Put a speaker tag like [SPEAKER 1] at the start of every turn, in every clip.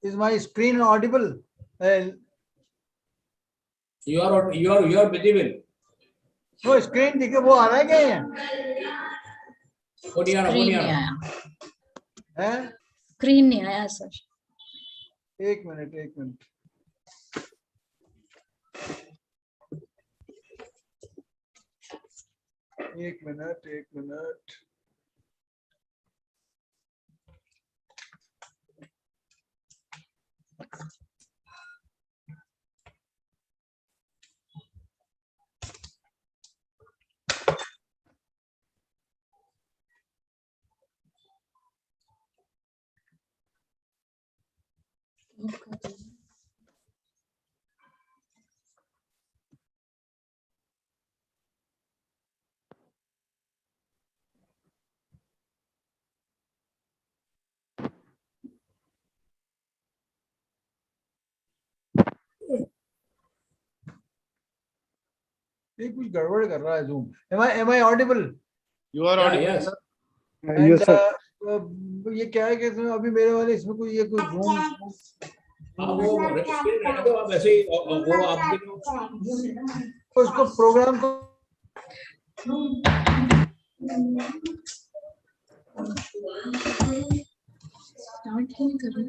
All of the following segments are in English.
[SPEAKER 1] Is my screen audible?
[SPEAKER 2] You are visible.
[SPEAKER 1] No, screen दिखे वो आ रहा है क्या ये?
[SPEAKER 2] वो नहीं आ रहा, वो नहीं आ रहा.
[SPEAKER 1] हैं?
[SPEAKER 3] स्क्रीन नहीं आया सर.
[SPEAKER 1] एक मिनट. एक मिनट. ये कुछ गड़बड़ कर रहा है Zoom. Am I audible?
[SPEAKER 4] You are audible.
[SPEAKER 2] Yes.
[SPEAKER 1] Yes, sir. ये क्या है कि इसमें अभी मेरे वाले इसमें कोई ये कोई Zoom
[SPEAKER 2] हाँ, वो स्क्रीन रहने दो, आप ऐसे ही वो आपके
[SPEAKER 1] उसको प्रोग्राम को
[SPEAKER 3] स्टार्ट ही नहीं कर रहे.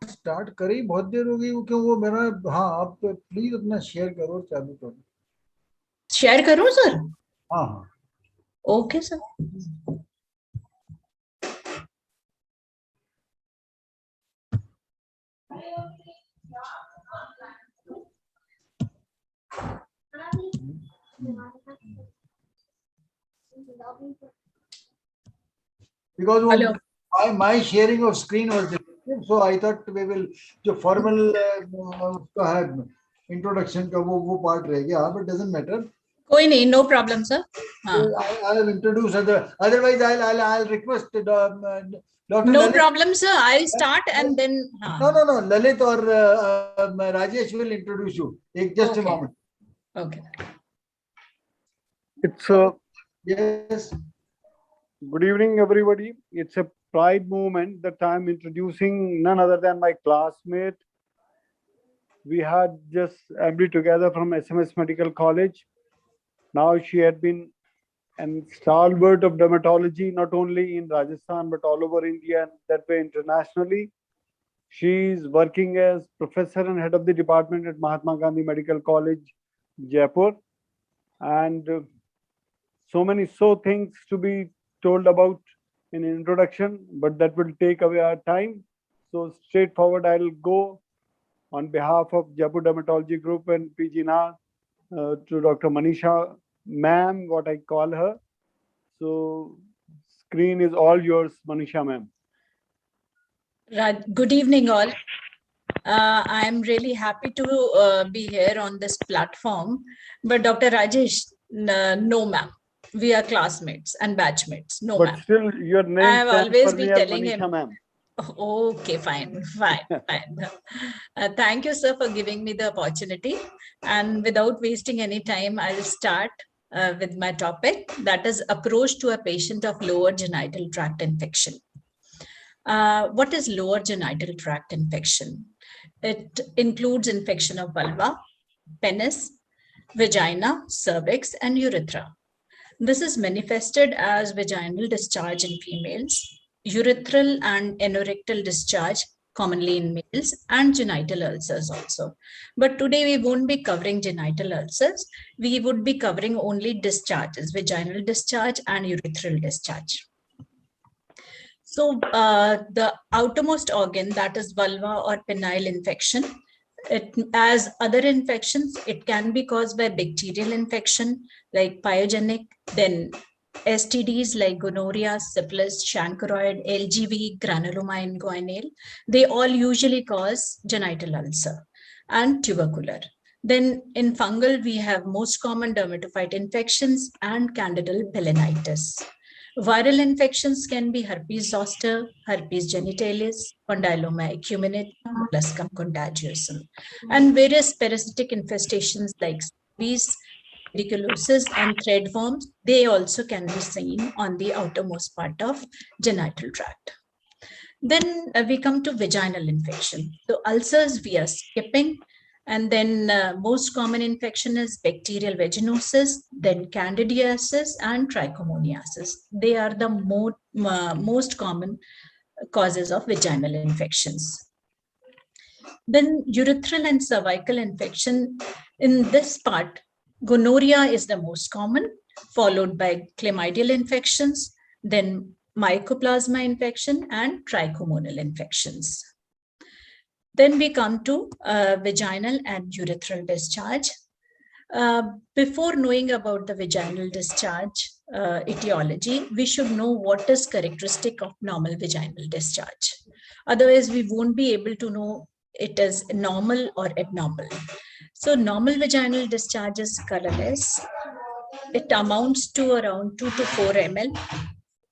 [SPEAKER 1] स्टार्ट करी बहुत देर हो गई क्यों वो मेरा. हाँ आप प्लीज अपना शेयर करो चालू करो.
[SPEAKER 3] शेयर करूं सर?
[SPEAKER 1] हाँ.
[SPEAKER 3] Okay sir.
[SPEAKER 1] Because
[SPEAKER 3] Hello.
[SPEAKER 1] my sharing of screen was different, so I thought we will जो formal उसका है introduction का वो part रह गया, but doesn't matter.
[SPEAKER 3] कोई नहीं, no problem sir.
[SPEAKER 1] I'll introduce otherwise I'll request Dr.
[SPEAKER 3] No
[SPEAKER 1] Lalit.
[SPEAKER 3] problem sir, I'll start and then
[SPEAKER 1] No, Lalit or Rajesh will introduce you. Just a moment.
[SPEAKER 3] Okay.
[SPEAKER 4] It's a
[SPEAKER 1] Yes.
[SPEAKER 4] good evening, everybody. It's a pride moment that I'm introducing none other than my classmate. We had just MD together from SMS Medical College. Now she had been an stalwart of dermatology, not only in Rajasthan, but all over India and that way internationally. She's working as professor and head of the department at Mahatma Gandhi Medical College, Jaipur. And so many things to be told about in introduction, but that will take away our time. So straightforward, I'll go on behalf of Jaipur Dermatology Group and PGNAR to Dr. Manisha, ma'am, what I call her. So screen is all yours, Manisha, ma'am.
[SPEAKER 3] Good evening, all. I'm really happy to be here on this platform. But Dr. Rajesh, no, ma'am. We are classmates and batchmates. No,
[SPEAKER 4] But
[SPEAKER 3] ma'am.
[SPEAKER 4] still, your name
[SPEAKER 3] I've
[SPEAKER 4] stands
[SPEAKER 3] always
[SPEAKER 4] for
[SPEAKER 3] been
[SPEAKER 4] me as
[SPEAKER 3] telling him.
[SPEAKER 4] Manisha, ma'am.
[SPEAKER 3] Okay, fine. Thank you, sir, for giving me the opportunity. And without wasting any time, I'll start with my topic, that is approach to a patient of lower genital tract infection. What is lower genital tract infection? It includes infection of vulva, penis, vagina, cervix, and urethra. This is manifested as vaginal discharge in females, urethral and anorectal discharge commonly in males, and genital ulcers also. But today we won't be covering genital ulcers. We would be covering only discharges, vaginal discharge and urethral discharge. So the outermost organ, that is vulva or penile infection, as other infections, it can be caused by bacterial infection like pyogenic, then STDs like gonorrhea, syphilis, chancroid, LGV, granuloma inguinale. They all usually cause genital ulcer and tubercular. Then in fungal, we have most common dermatophyte infections and candidal pilenitis. Viral infections can be herpes zoster, herpes genitalis, condyloma acuminata, molluscum contagiosum, and various parasitic infestations like scabies, pediculosis, and threadworms. They also can be seen on the outermost part of genital tract. Then we come to vaginal infection. So ulcers we are skipping. And then most common infection is bacterial vaginosis, then candidiasis and trichomoniasis. They are the most common causes of vaginal infections. Then urethral and cervical infection. In this part, gonorrhea is the most common, followed by chlamydial infections, then mycoplasma infection and trichomonal infections. Then we come to vaginal and urethral discharge. Before knowing about the vaginal discharge etiology, we should know what is characteristic of normal vaginal discharge. Otherwise, we won't be able to know it is normal or abnormal. So normal vaginal discharge is colorless. It amounts to around 2 to 4 ml.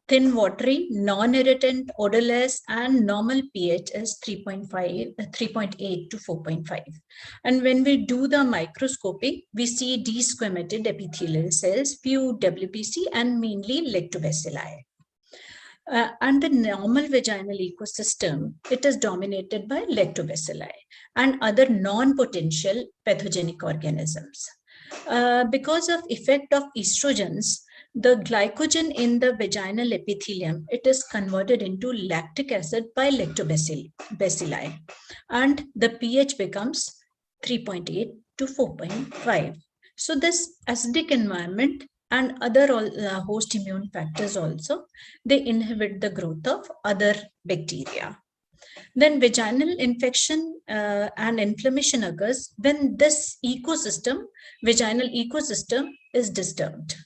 [SPEAKER 3] Thin, watery, non-irritant, odorless, and normal pH is 3.8 to 4.5. And when we do the microscopy, we see desquamated epithelial cells, few WBC, and mainly lactobacilli. And the normal vaginal ecosystem, it is dominated by lactobacilli and other non-potential pathogenic organisms. Because of effect of estrogens, the glycogen in the vaginal epithelium, it is converted into lactic acid by lactobacilli, and the pH becomes 3.8 to 4.5. So this acidic environment and other host immune factors also, they inhibit the growth of other bacteria. Then vaginal infection and inflammation occurs when this ecosystem, vaginal ecosystem, is disturbed.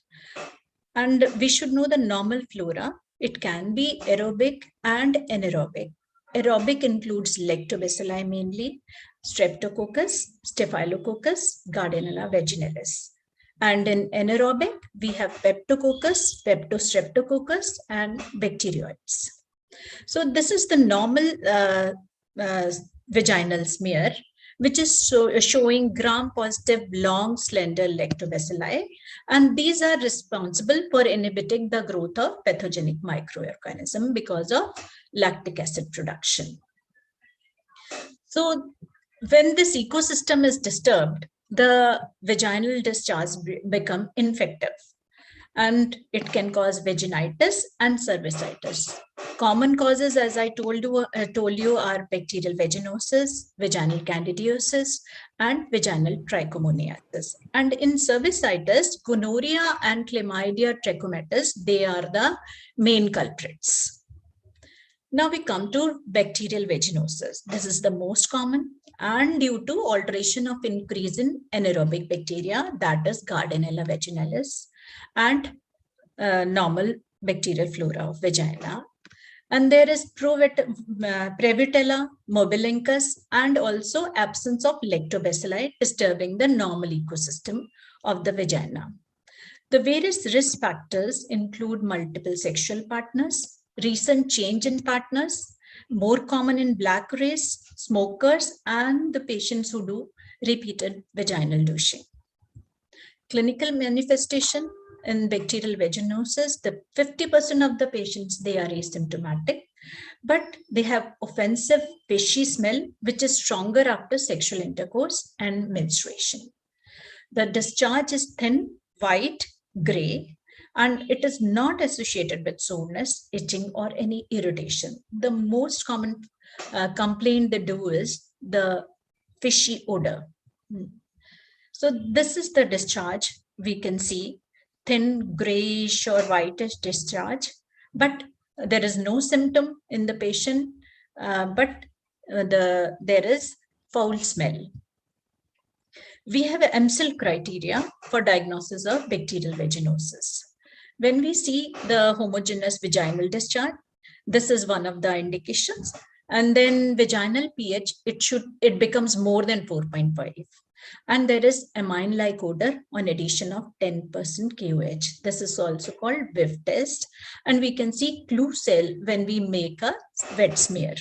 [SPEAKER 3] And we should know the normal flora. It can be aerobic and anaerobic. Aerobic includes lactobacilli mainly, streptococcus, staphylococcus, Gardnerella vaginalis. And in anaerobic, we have peptococcus, peptostreptococcus, and bacteroids. So this is the normal vaginal smear. which is showing gram-positive long slender lactobacilli, and these are responsible for inhibiting the growth of pathogenic microorganism because of lactic acid production. So when this ecosystem is disturbed, the vaginal discharge become infective, and it can cause vaginitis and cervicitis. Common causes, as I told you, are bacterial vaginosis, vaginal candidiosis, and vaginal trichomoniasis. And in cervicitis, gonorrhea and chlamydia trachomatis, they are the main culprits. Now we come to bacterial vaginosis. This is the most common, and due to alteration of increase in anaerobic bacteria, that is Gardnerella vaginalis, and normal bacterial flora of vagina. And there is Prevotella mobilicus, and also absence of lactobacilli disturbing the normal ecosystem of the vagina. The various risk factors include multiple sexual partners, recent change in partners, more common in black race, smokers, and the patients who do repeated vaginal douching. Clinical manifestation in bacterial vaginosis, the 50% of the patients, they are asymptomatic, but they have offensive fishy smell, which is stronger after sexual intercourse and menstruation. The discharge is thin, white, gray, and it is not associated with soreness, itching, or any irritation. The most common complaint they do is the fishy odor. So this is the discharge. We can see thin grayish or whitish discharge, but there is no symptom in the patient, but there is foul smell. We have an EMSIL criteria for diagnosis of bacterial vaginosis. When we see the homogeneous vaginal discharge, this is one of the indications. And then vaginal pH, it becomes more than 4.5. And there is amine-like odor on addition of 10% KOH. This is also called whiff test. And we can see clue cell when we make a wet smear.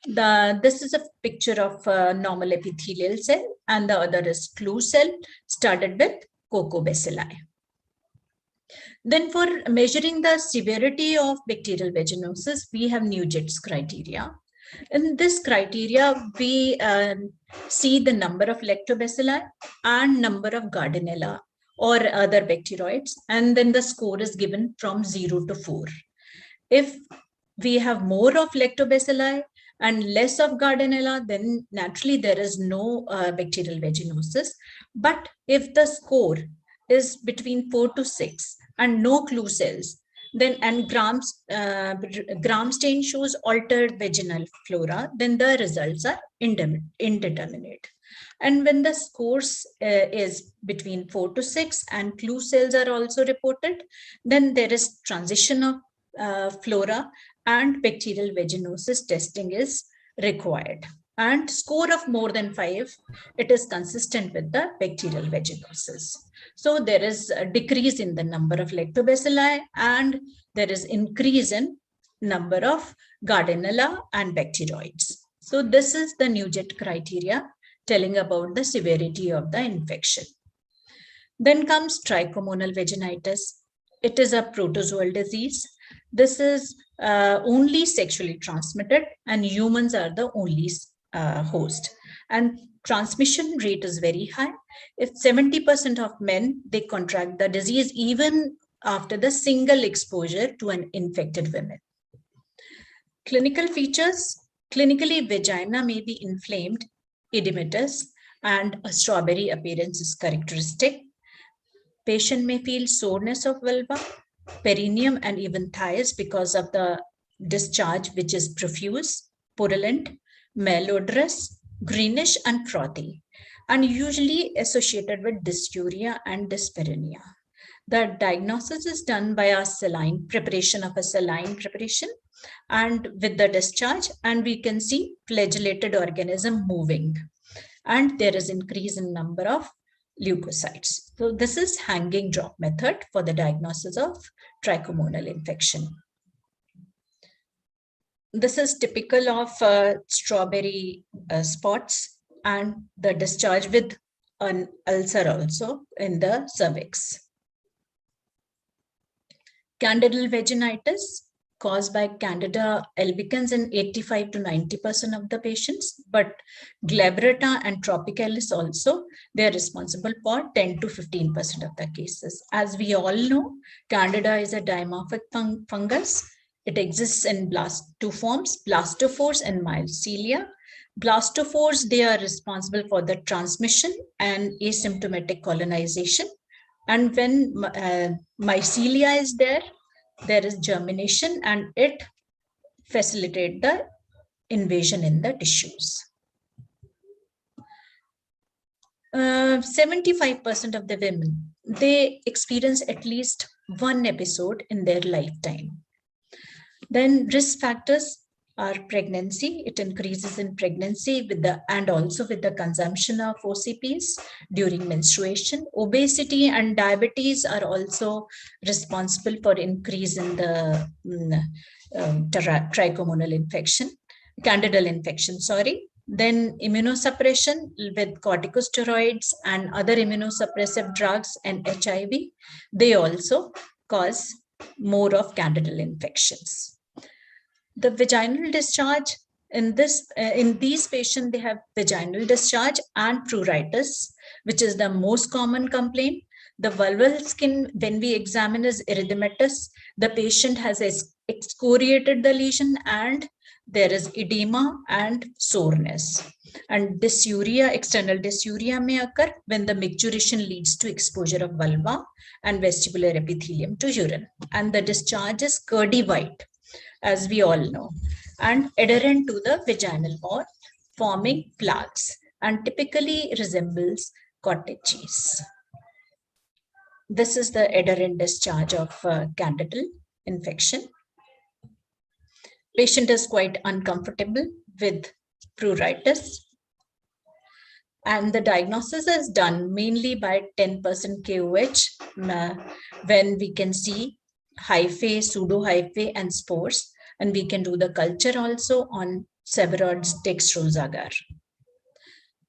[SPEAKER 3] This is a picture of a normal epithelial cell, and the other is clue cell started with cocobacilli. Then for measuring the severity of bacterial vaginosis, we have Nugent's criteria. In this criteria, we see the number of lactobacilli and number of Gardnerella or other bacteroids, and then the score is given from 0 to 4. If we have more of lactobacilli and less of Gardnerella, then naturally there is no bacterial vaginosis. But if the score is between 4 to 6 and no clue cells, then and gram stain shows altered vaginal flora, then the results are indeterminate. And when the scores is between 4 to 6 and clue cells are also reported, then there is transition of flora and bacterial vaginosis testing is required. And score of more than 5, it is consistent with the bacterial vaginosis. So there is a decrease in the number of lactobacilli and there is increase in number of Gardnerella and bacteroids. So this is the Nugent criteria telling about the severity of the infection. Then comes trichomonal vaginitis. It is a protozoal disease. This is only sexually transmitted and humans are the only host. And transmission rate is very high. If 70% of men, they contract the disease even after the single exposure to an infected woman. Clinical features, clinically vagina may be inflamed, edematous, and a strawberry appearance is characteristic. Patient may feel soreness of vulva, perineum, and even thighs because of the discharge, which is profuse, purulent, malodorous, greenish, and frothy, and usually associated with dysuria and dyspareunia. The diagnosis is done by a saline preparation of a saline preparation and with the discharge, and we can see flagellated organism moving, and there is increase in number of leukocytes. So this is hanging drop method for the diagnosis of trichomonal infection. This is typical of strawberry spots and the discharge with an ulcer also in the cervix. Candidal vaginitis caused by Candida albicans in 85 to 90% of the patients, but glabrata and tropicalis also, they are responsible for 10 to 15% of the cases. As we all know, Candida is a dimorphic fungus. It exists in two forms, blastophores and mycelia. Blastophores, they are responsible for the transmission and asymptomatic colonization. And when mycelia is there is germination and it facilitates the invasion in the tissues. 75% of the women, they experience at least one episode in their lifetime. Then risk factors are pregnancy. It increases in pregnancy and also with the consumption of OCPs during menstruation. Obesity and diabetes are also responsible for increase in the trichomonal infection, candidal infection, sorry. Then immunosuppression with corticosteroids and other immunosuppressive drugs and HIV, they also cause more of candidal infections. The vaginal discharge in these patients, they have vaginal discharge and pruritus, which is the most common complaint. The vulval skin, when we examine, is erythematous. The patient has excoriated the lesion and there is edema and soreness. And dysuria, external dysuria may occur when the micturition leads to exposure of vulva and vestibular epithelium to urine. And the discharge is curdy white, as we all know, and adherent to the vaginal wall, forming plaques, and typically resembles cottage cheese. This is the adherent discharge of candidal infection. Patient is quite uncomfortable with pruritus. And the diagnosis is done mainly by 10% KOH when we can see hyphae, pseudo-hyphae, and spores. And we can do the culture also on Severod's dextrose agar.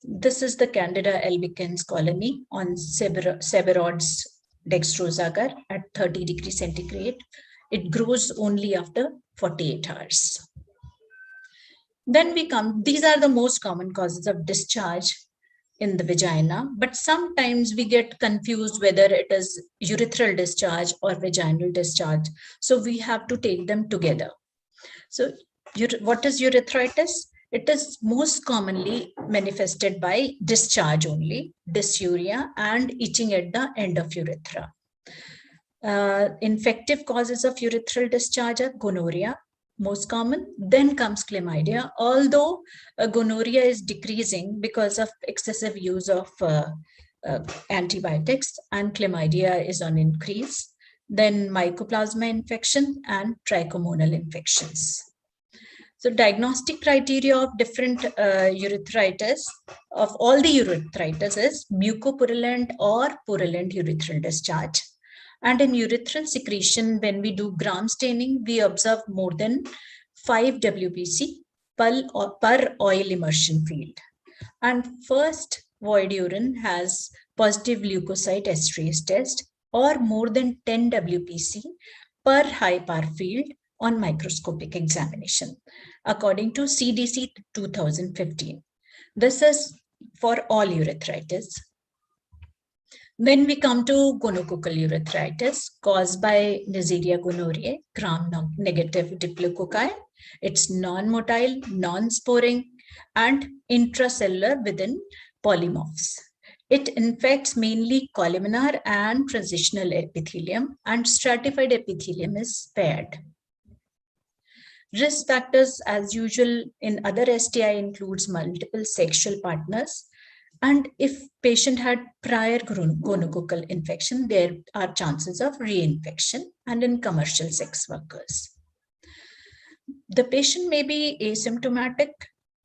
[SPEAKER 3] This is the Candida albicans colony on Severod's dextrose agar at 30 degrees centigrade. It grows only after 48 hours. Then these are the most common causes of discharge in the vagina, but sometimes we get confused whether it is urethral discharge or vaginal discharge. So we have to take them together. So what is urethritis? It is most commonly manifested by discharge only, dysuria, and itching at the end of urethra. Infective causes of urethral discharge are gonorrhea, most common. Then comes chlamydia, although gonorrhea is decreasing because of excessive use of antibiotics, and chlamydia is on increase. Then mycoplasma infection and trichomonal infections. So diagnostic criteria of different urethritis, of all the urethritis, is mucopurulent or purulent urethral discharge. And in urethral secretion, when we do gram staining, we observe more than 5 WBC per oil immersion field. And first void urine has positive leukocyte esterase test or more than 10 WPC per high par field on microscopic examination, according to CDC 2015. This is for all urethritis. Then we come to gonococcal urethritis caused by Neisseria gonorrhoeae, gram-negative diplococci. It's non-motile, non-sporing, and intracellular within polymorphs. It infects mainly columnar and transitional epithelium, and stratified epithelium is spared. Risk factors, as usual in other STI, includes multiple sexual partners. And if patient had prior gonococcal infection, there are chances of reinfection, and in commercial sex workers. The patient may be asymptomatic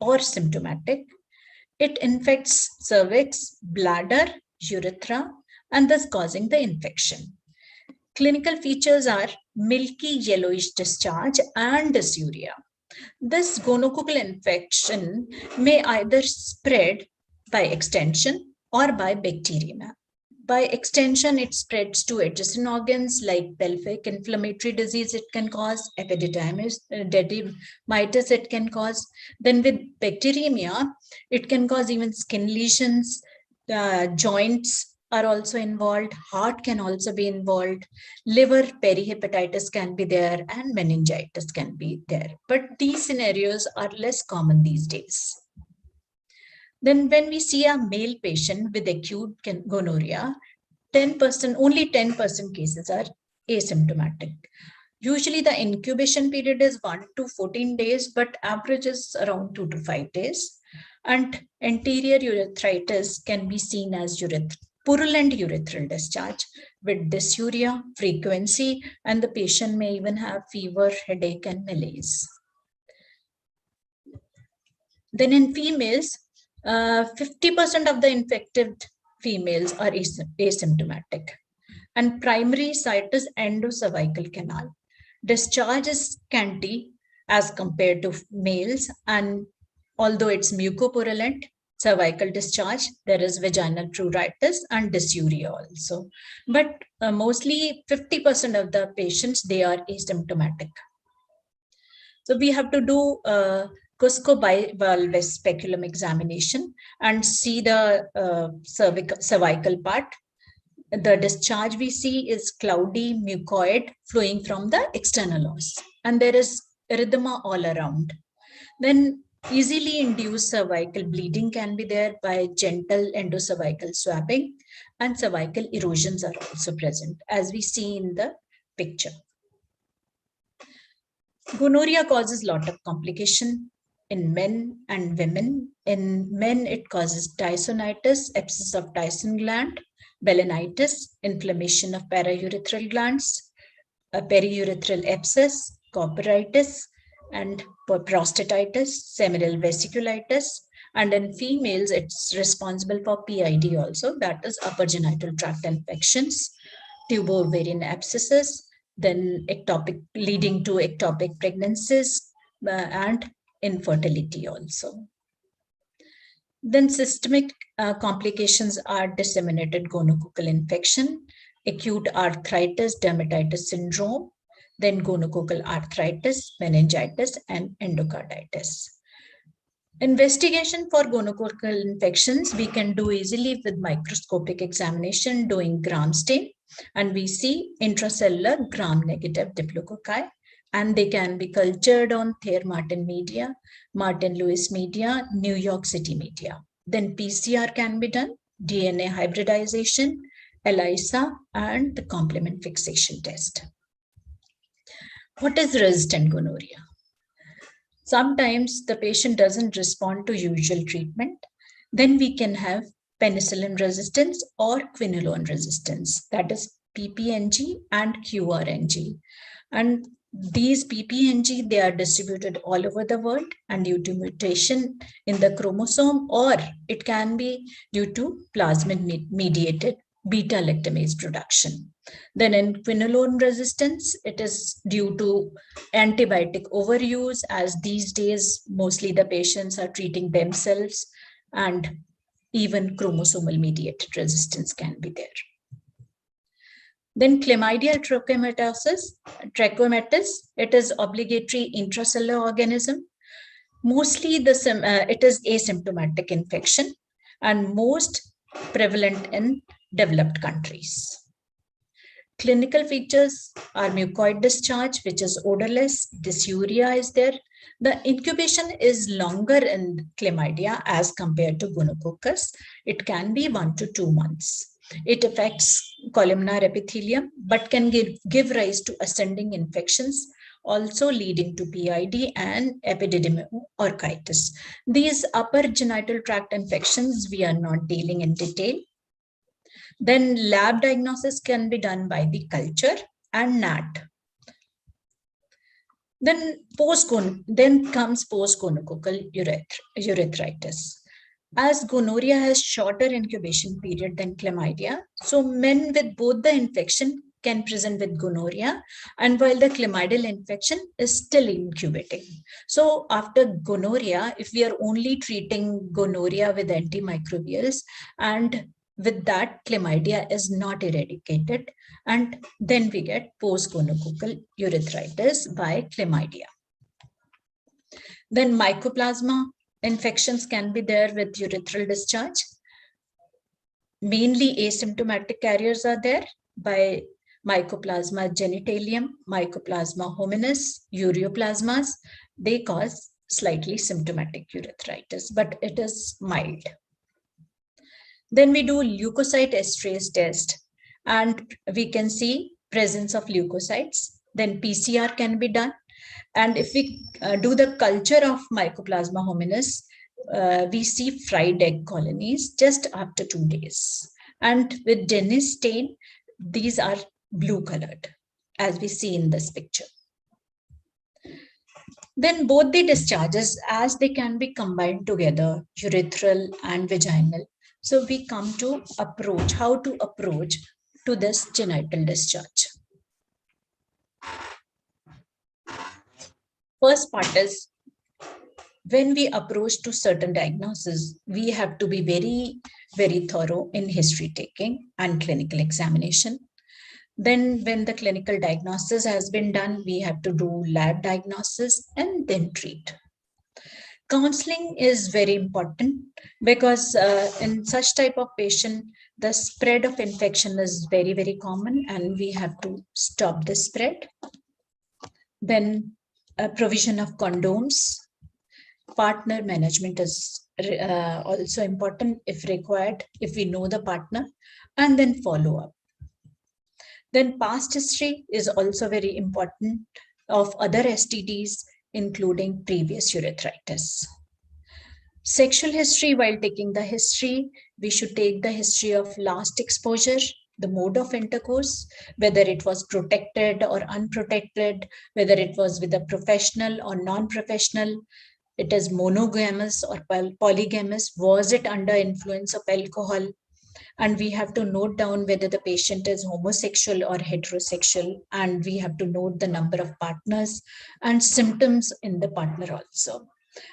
[SPEAKER 3] or symptomatic. It infects cervix, bladder, urethra, and thus causing the infection. Clinical features are milky yellowish discharge and dysuria. This gonococcal infection may either spread by extension or by bacteremia. By extension, it spreads to adjacent organs like pelvic inflammatory disease it can cause, epididymitis it can cause. Then with bacteremia, it can cause even skin lesions, joints are also involved, heart can also be involved, liver perihepatitis can be there, and meningitis can be there. But these scenarios are less common these days. Then when we see a male patient with acute gonorrhea, 10%, only 10% cases are asymptomatic. Usually the incubation period is 1 to 14 days, but average is around 2 to 5 days. And anterior urethritis can be seen as purulent urethral discharge with dysuria, frequency, and the patient may even have fever, headache, and malaise. Then in females, 50% of the infected females are asymptomatic. And primary site is endocervical canal. Discharge is scanty as compared to males, and although it's mucopurulent, cervical discharge, there is vaginal pruritus and dysuria also. But mostly 50% of the patients, they are asymptomatic. So we have to do Cusco bivalve speculum examination and see the cervical part. The discharge we see is cloudy mucoid flowing from the external os, and there is erythema all around. Then easily induced cervical bleeding can be there by gentle endocervical swabbing, and cervical erosions are also present, as we see in the picture. Gonorrhea causes a lot of complication in men and women. In men, it causes Tysonitis, abscess of Tyson gland, balanitis, inflammation of paraurethral glands, a periurethral abscess, copperitis, and prostatitis, seminal vesiculitis. And in females, it's responsible for PID also, that is upper genital tract infections, tubo-ovarian abscesses, then ectopic, leading to ectopic pregnancies and infertility also. Then systemic complications are disseminated gonococcal infection, acute arthritis, dermatitis syndrome, then gonococcal arthritis, meningitis, and endocarditis. Investigation for gonococcal infections we can do easily with microscopic examination doing gram stain, and we see intracellular gram-negative diplococci, and they can be cultured on Thayer-Martin media, Martin-Lewis media, New York City media. Then PCR can be done, DNA hybridization, ELISA, and the complement fixation test. What is resistant gonorrhea? Sometimes the patient doesn't respond to usual treatment. Then we can have penicillin resistance or quinolone resistance, that is PPNG and QRNG. And these PPNG, they are distributed all over the world and due to mutation in the chromosome, or it can be due to plasmid-mediated beta-lactamase production. Then in quinolone resistance, it is due to antibiotic overuse, as these days, mostly the patients are treating themselves, and even chromosomal mediated resistance can be there. Then chlamydial trachomatis, it is obligatory intracellular organism. Mostly it is asymptomatic infection and most prevalent in developed countries. Clinical features are mucoid discharge, which is odorless, dysuria is there. The incubation is longer in chlamydia as compared to gonococcus. It can be 1 to 2 months. It affects columnar epithelium, but can give rise to ascending infections, also leading to PID and epididymitis. These upper genital tract infections we are not dealing in detail. Then lab diagnosis can be done by the culture and NAT. Then comes post-gonococcal urethritis. As gonorrhea has shorter incubation period than chlamydia, so men with both the infection can present with gonorrhea, and while the chlamydial infection is still incubating. So after gonorrhea, if we are only treating gonorrhea with antimicrobials, and with that chlamydia is not eradicated, and then we get post-gonococcal urethritis by chlamydia. Then mycoplasma infections can be there with urethral discharge. Mainly asymptomatic carriers are there by Mycoplasma genitalium, Mycoplasma hominis, ureoplasmas. They cause slightly symptomatic urethritis, but it is mild. Then we do leukocyte esterase test, and we can see presence of leukocytes. Then PCR can be done. And if we do the culture of Mycoplasma hominis, we see fried egg colonies just after 2 days. And with Dennis stain, these are blue colored, as we see in this picture. Then both the discharges, as they can be combined together, urethral and vaginal. So we come to approach, how to approach to this genital discharge. First part is, when we approach to certain diagnosis, we have to be very, very thorough in history taking and clinical examination. Then when the clinical diagnosis has been done, we have to do lab diagnosis and then treat. Counseling is very important because in such type of patient, the spread of infection is very, very common, and we have to stop the spread. Then provision of condoms. Partner management is also important if required, if we know the partner, and then follow up. Then past history is also very important of other STDs, including previous urethritis. Sexual history, while taking the history, we should take the history of last exposure, the mode of intercourse, whether it was protected or unprotected, whether it was with a professional or non-professional, it is monogamous or polygamous, was it under influence of alcohol? And we have to note down whether the patient is homosexual or heterosexual, and we have to note the number of partners and symptoms in the partner also.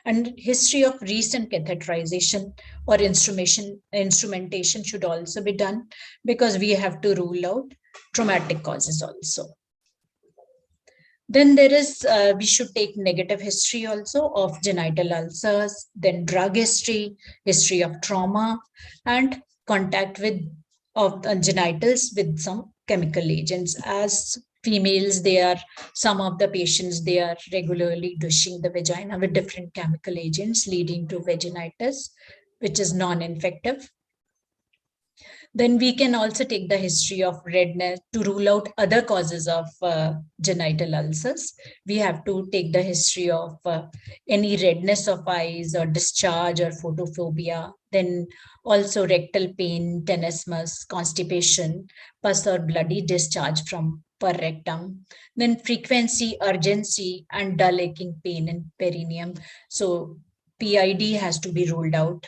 [SPEAKER 3] And history of recent catheterization or instrumentation should also be done, because we have to rule out traumatic causes also. Then there is, we should take negative history also of genital ulcers, then drug history, history of trauma, and contact with of the genitals with some chemical agents. As females, some of the patients, they are regularly douching the vagina with different chemical agents, leading to vaginitis, which is non-infective. Then we can also take the history of redness to rule out other causes of genital ulcers. We have to take the history of any redness of eyes or discharge or photophobia. Then also rectal pain, tenesmus, constipation, pus or bloody discharge from per rectum. Then frequency, urgency, and dull aching pain in perineum. So PID has to be ruled out.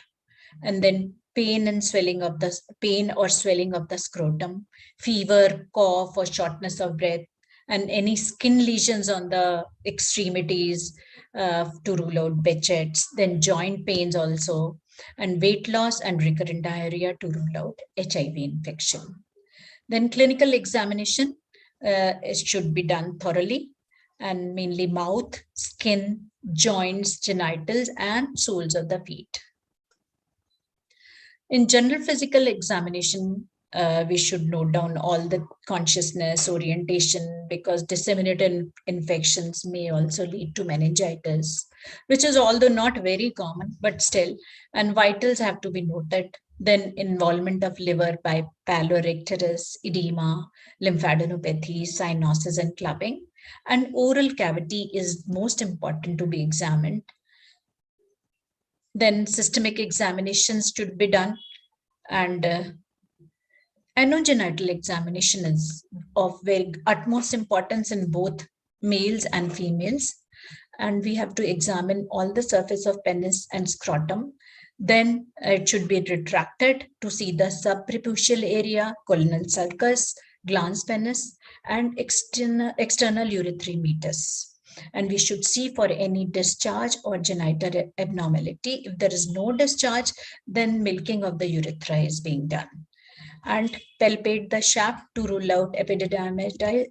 [SPEAKER 3] And then pain or swelling of the scrotum, fever, cough, or shortness of breath, and any skin lesions on the extremities to rule out Behçet's. Then joint pains also, and weight loss and recurrent diarrhea to rule out HIV infection. Then clinical examination it should be done thoroughly, and mainly mouth, skin, joints, genitals, and soles of the feet. In general physical examination, we should note down all the consciousness, orientation, because disseminated infections may also lead to meningitis, which is although not very common, but still, and vitals have to be noted. Then involvement of liver by palorectasis, edema, lymphadenopathy, cyanosis, and clubbing. And oral cavity is most important to be examined. Then systemic examinations should be done, and anogenital examination is of very utmost importance in both males and females. And we have to examine all the surface of penis and scrotum. Then it should be retracted to see the subpreputial area, colonal sulcus, glans penis, and external urethromeatus. And we should see for any discharge or genital abnormality. If there is no discharge, then milking of the urethra is being done. And palpate the shaft to rule out epididymitis,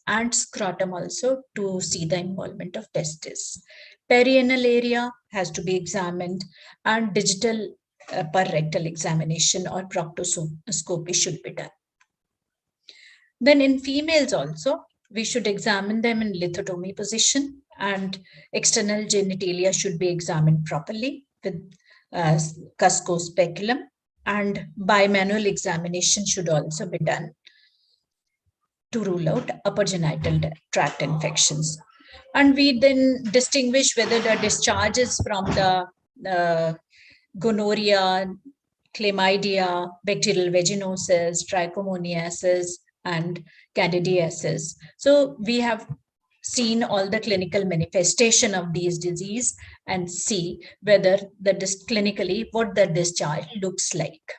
[SPEAKER 3] and scrotum also to see the involvement of testis. Perianal area has to be examined, and digital perrectal examination or proctoscopy should be done. Then in females also, we should examine them in lithotomy position, and external genitalia should be examined properly with cusco-speculum, and bimanual examination should also be done to rule out upper genital tract infections. And we then distinguish whether the discharge is from the gonorrhea, chlamydia, bacterial vaginosis, trichomoniasis, and candidiasis. So we have seen all the clinical manifestation of these disease and see whether clinically what the discharge looks like.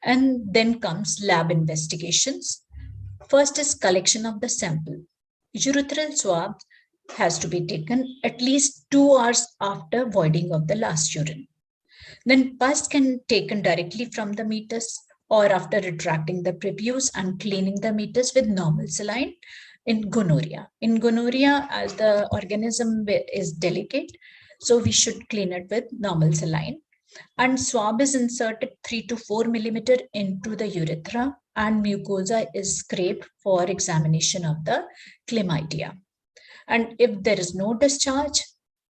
[SPEAKER 3] And then comes lab investigations. First is collection of the sample. Urethral swab has to be taken at least 2 hours after voiding of the last urine. Then pus can be taken directly from the meatus or after retracting the prepuce and cleaning the meatus with normal saline in gonorrhea. In gonorrhea, as the organism is delicate, so we should clean it with normal saline. And swab is inserted 3 to 4 millimeter into the urethra, and mucosa is scraped for examination of the chlamydia. And if there is no discharge,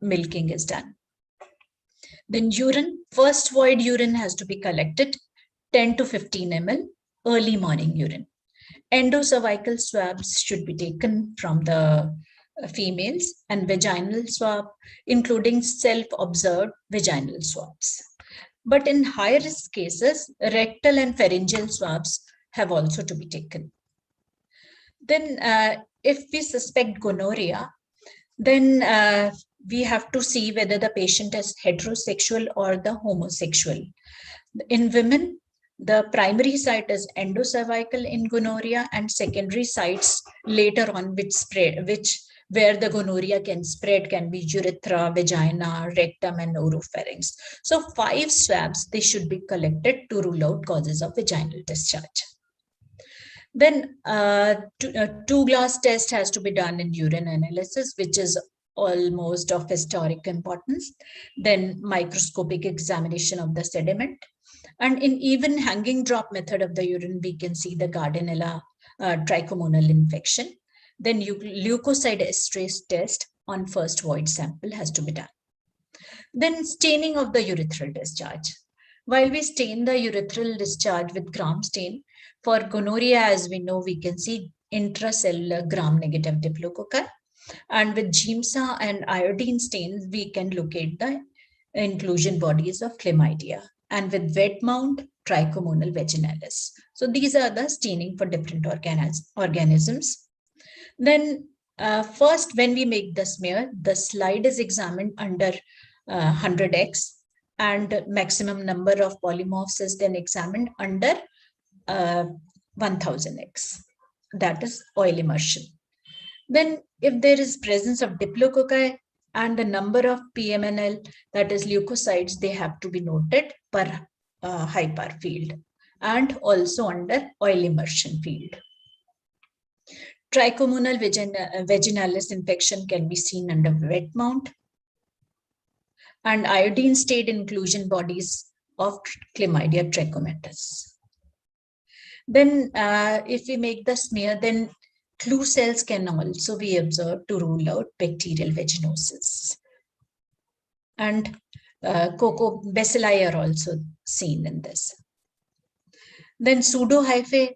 [SPEAKER 3] milking is done. Then urine, first void urine has to be collected, 10 to 15 ml, early morning urine. Endocervical swabs should be taken from the females, and vaginal swab, including self-observed vaginal swabs. But in high-risk cases, rectal and pharyngeal swabs have also to be taken. Then if we suspect gonorrhea, then we have to see whether the patient is heterosexual or the homosexual. In women, the primary site is endocervical in gonorrhea, and secondary sites later on where the gonorrhea can spread can be urethra, vagina, rectum, and oropharynx. So 5 swabs, they should be collected to rule out causes of vaginal discharge. Then 2-glass test has to be done in urine analysis, which is almost of historic importance. Then microscopic examination of the sediment. And in even hanging drop method of the urine, we can see the Gardnerella trichomonal infection. Then leukocyte esterase test on first void sample has to be done. Then staining of the urethral discharge. While we stain the urethral discharge with gram stain, for gonorrhea, as we know, we can see intracellular gram-negative diplococci. And with GIMSA and iodine stains, we can locate the inclusion bodies of chlamydia. And with wet mount, trichomonal vaginalis. So these are the staining for different organisms. Then first, when we make the smear, the slide is examined under 100x, and maximum number of polymorphs is then examined under 1000x. That is oil immersion. Then if there is presence of diplococci and the number of PMNL, that is leukocytes, they have to be noted per HIPAR field and also under oil immersion field. Trichomonal vaginalis infection can be seen under wet mount, and iodine state inclusion bodies of chlamydia trachomatis. Then if we make the smear, then clue cells can also be observed to rule out bacterial vaginosis. And bacilli are also seen in this. Then pseudohyphae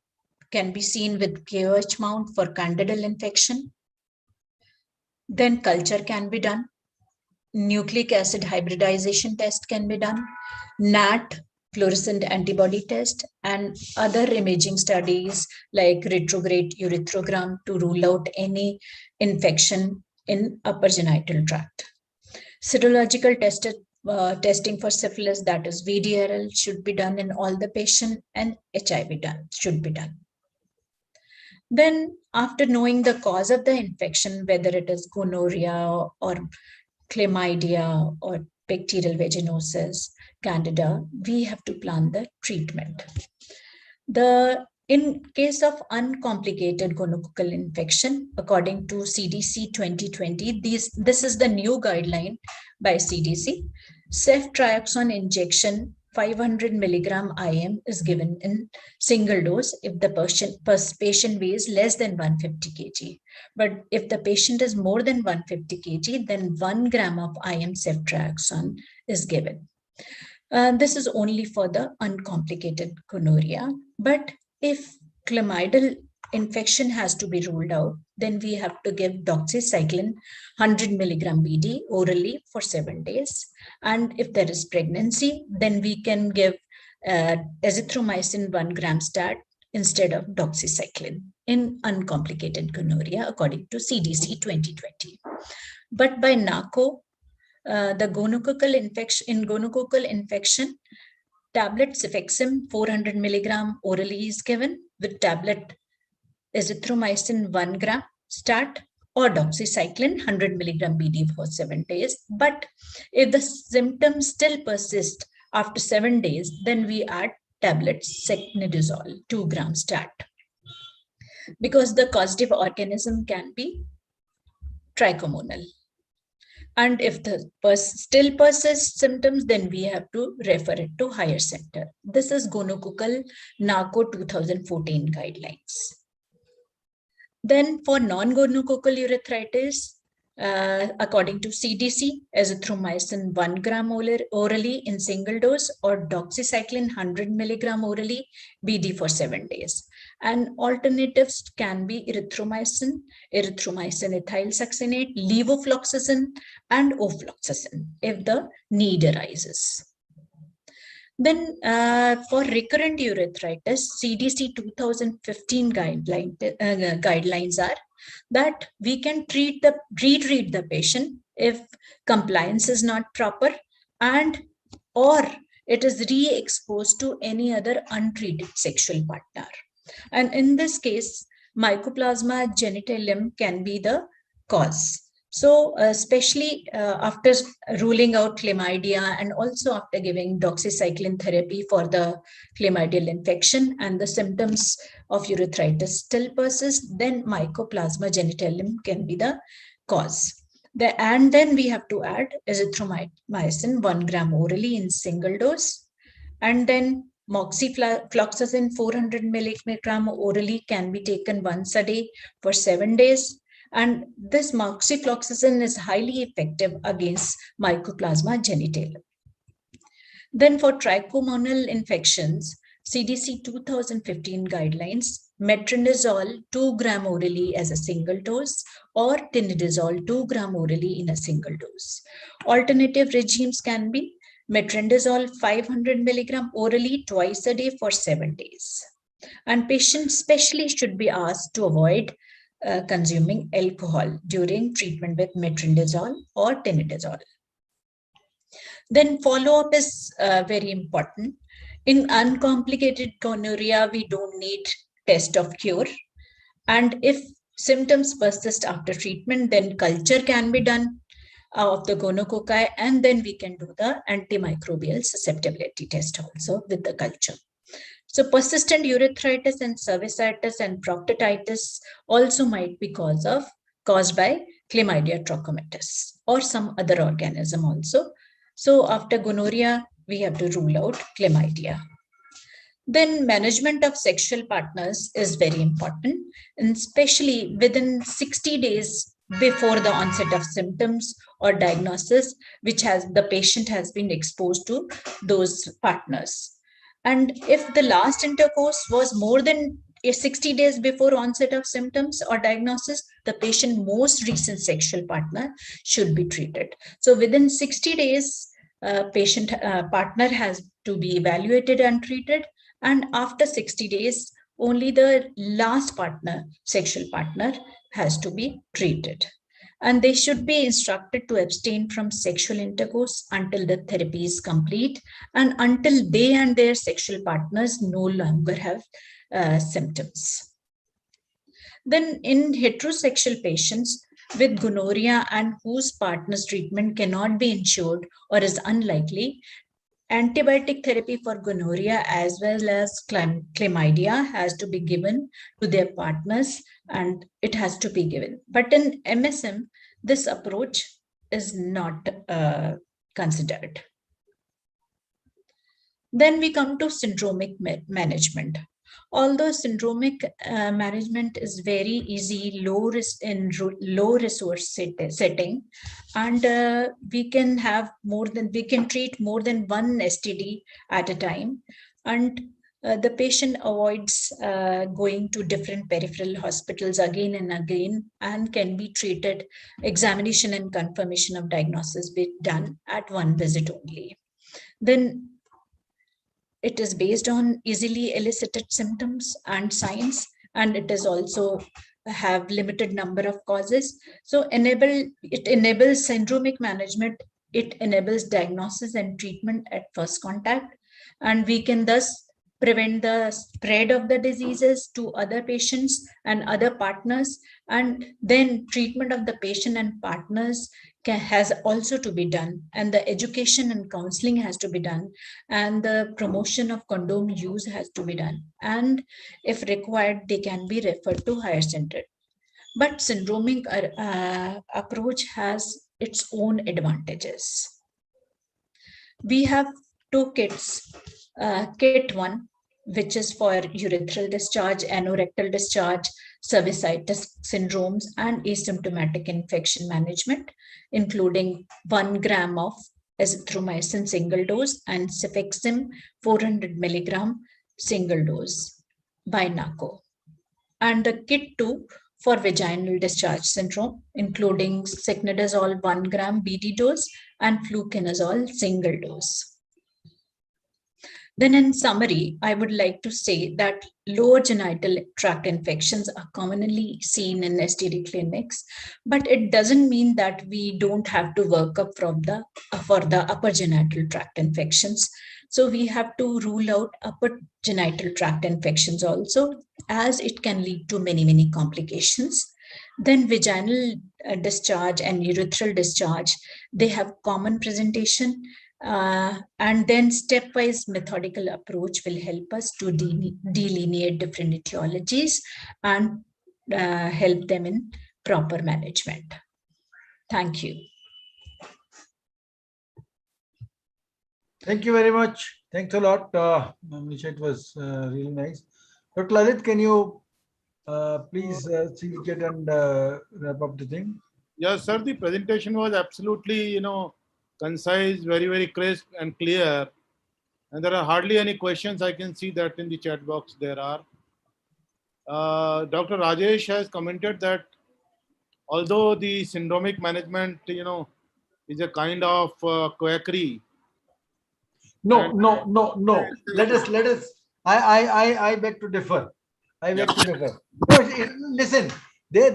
[SPEAKER 3] can be seen with KOH mount for candidal infection. Then culture can be done. Nucleic acid hybridization test can be done. NAT, fluorescent antibody test, and other imaging studies like retrograde urethrogram to rule out any infection in upper genital tract. Serological test testing for syphilis, that is VDRL, should be done in all the patient, and HIV should be done. Then after knowing the cause of the infection, whether it is gonorrhea or chlamydia or bacterial vaginosis, candida, we have to plan the treatment. In case of uncomplicated gonococcal infection, according to CDC 2020, this is the new guideline by CDC. Ceftriaxone injection 500 milligram IM is given in single dose if the patient weighs less than 150 kg. But if the patient is more than 150 kg, then 1 gram of IM ceftriaxone is given. This is only for the uncomplicated gonorrhea. But if chlamydal infection has to be ruled out, then we have to give doxycycline 100 milligram BD orally for 7 days. And if there is pregnancy, then we can give azithromycin 1 gram stat instead of doxycycline in uncomplicated gonorrhea according to CDC 2020. But by NACO, the gonococcal infection, tablet cefixime 400 milligram orally is given with tablet azithromycin 1 gram stat or doxycycline 100 milligram BD for 7 days. But if the symptoms still persist after 7 days, then we add tablet secnidazole 2 gram stat, because the causative organism can be trichomonal. And if the still persists symptoms, then we have to refer it to higher center. This is gonococcal NACO 2014 guidelines. Then for non-gonococcal urethritis, according to CDC, azithromycin 1 gram orally in single dose or doxycycline 100 milligram orally BD for 7 days. And alternatives can be erythromycin ethyl succinate, levofloxacin, and ofloxacin if the need arises. Then for recurrent urethritis, CDC 2015 guidelines are that we can retreat the patient if compliance is not proper and or it is re-exposed to any other untreated sexual partner. And in this case, Mycoplasma genitalium can be the cause. So especially after ruling out chlamydia and also after giving doxycycline therapy for the chlamydial infection and the symptoms of urethritis still persist, then Mycoplasma genitalium can be the cause. And then we have to add azithromycin 1 gram orally in single dose. And then moxifloxacin 400 milligram orally can be taken once a day for 7 days. And this moxifloxacin is highly effective against Mycoplasma genitalium. Then for trichomonal infections, CDC 2015 guidelines, metronidazole 2 gram orally as a single dose or tinidazole 2 gram orally in a single dose. Alternative regimes can be metronidazole 500 milligram orally twice a day for 7 days. And patients especially should be asked to avoid consuming alcohol during treatment with metronidazole or tinidazole. Then follow-up is very important. In uncomplicated gonorrhea, we don't need test of cure. And if symptoms persist after treatment, then culture can be done of the gonococci, and then we can do the antimicrobial susceptibility test also with the culture. So persistent urethritis and cervicitis and proctitis also might be caused by Chlamydia trachomatis or some other organism also. So after gonorrhea, we have to rule out chlamydia. Then management of sexual partners is very important, and especially within 60 days before the onset of symptoms or diagnosis, which the patient has been exposed to those partners. And if the last intercourse was more than 60 days before onset of symptoms or diagnosis, the patient's most recent sexual partner should be treated. So within 60 days, patient partner has to be evaluated and treated. And after 60 days, only the last partner, sexual partner, has to be treated. And they should be instructed to abstain from sexual intercourse until the therapy is complete and until they and their sexual partners no longer have symptoms. Then in heterosexual patients with gonorrhea and whose partner's treatment cannot be ensured or is unlikely, antibiotic therapy for gonorrhea as well as chlamydia has to be given to their partners, and it has to be given. But in MSM, this approach is not considered. Then we come to syndromic management. Although syndromic management is very easy, low risk in low resource setting, and we can treat more than one STD at a time, and the patient avoids going to different peripheral hospitals again and again, and can be treated. Examination and confirmation of diagnosis be done at one visit only. Then it is based on easily elicited symptoms and signs, and it is also have limited number of causes. So it enables syndromic management. It enables diagnosis and treatment at first contact, and we can thus prevent the spread of the diseases to other patients and other partners. And then treatment of the patient and partners has also to be done, and the education and counseling has to be done, and the promotion of condom use has to be done, and if required they can be referred to higher center. But syndromic approach has its own advantages. We have two kits. Kit 1, which is for urethral discharge, anorectal discharge, cervicitis syndromes, and asymptomatic infection management, including 1 gram of azithromycin single dose and cefixime 400 milligram single dose by NACO. And the kit 2 for vaginal discharge syndrome, including secnidazole 1 gram BD dose and fluconazole single dose. Then in summary, I would like to say that lower genital tract infections are commonly seen in STD clinics, but it doesn't mean that we don't have to work up for the upper genital tract infections. So we have to rule out upper genital tract infections also, as it can lead to many complications. Then vaginal discharge and urethral discharge, they have common presentation. And then stepwise methodical approach will help us to delineate different etiologies and help them in proper management. Thank you.
[SPEAKER 1] Thank you very much. Thanks a lot, Manisha. It was really nice. Dr. Lalit, can you please see it and wrap up the thing?
[SPEAKER 5] Yes, sir. The presentation was absolutely, concise, very crisp and clear. And there are hardly any questions. I can see that in the chat box there are. Dr. Rajesh has commented that although the syndromic management, is a kind of quackery.
[SPEAKER 1] No. Let us. I beg to differ. Listen. This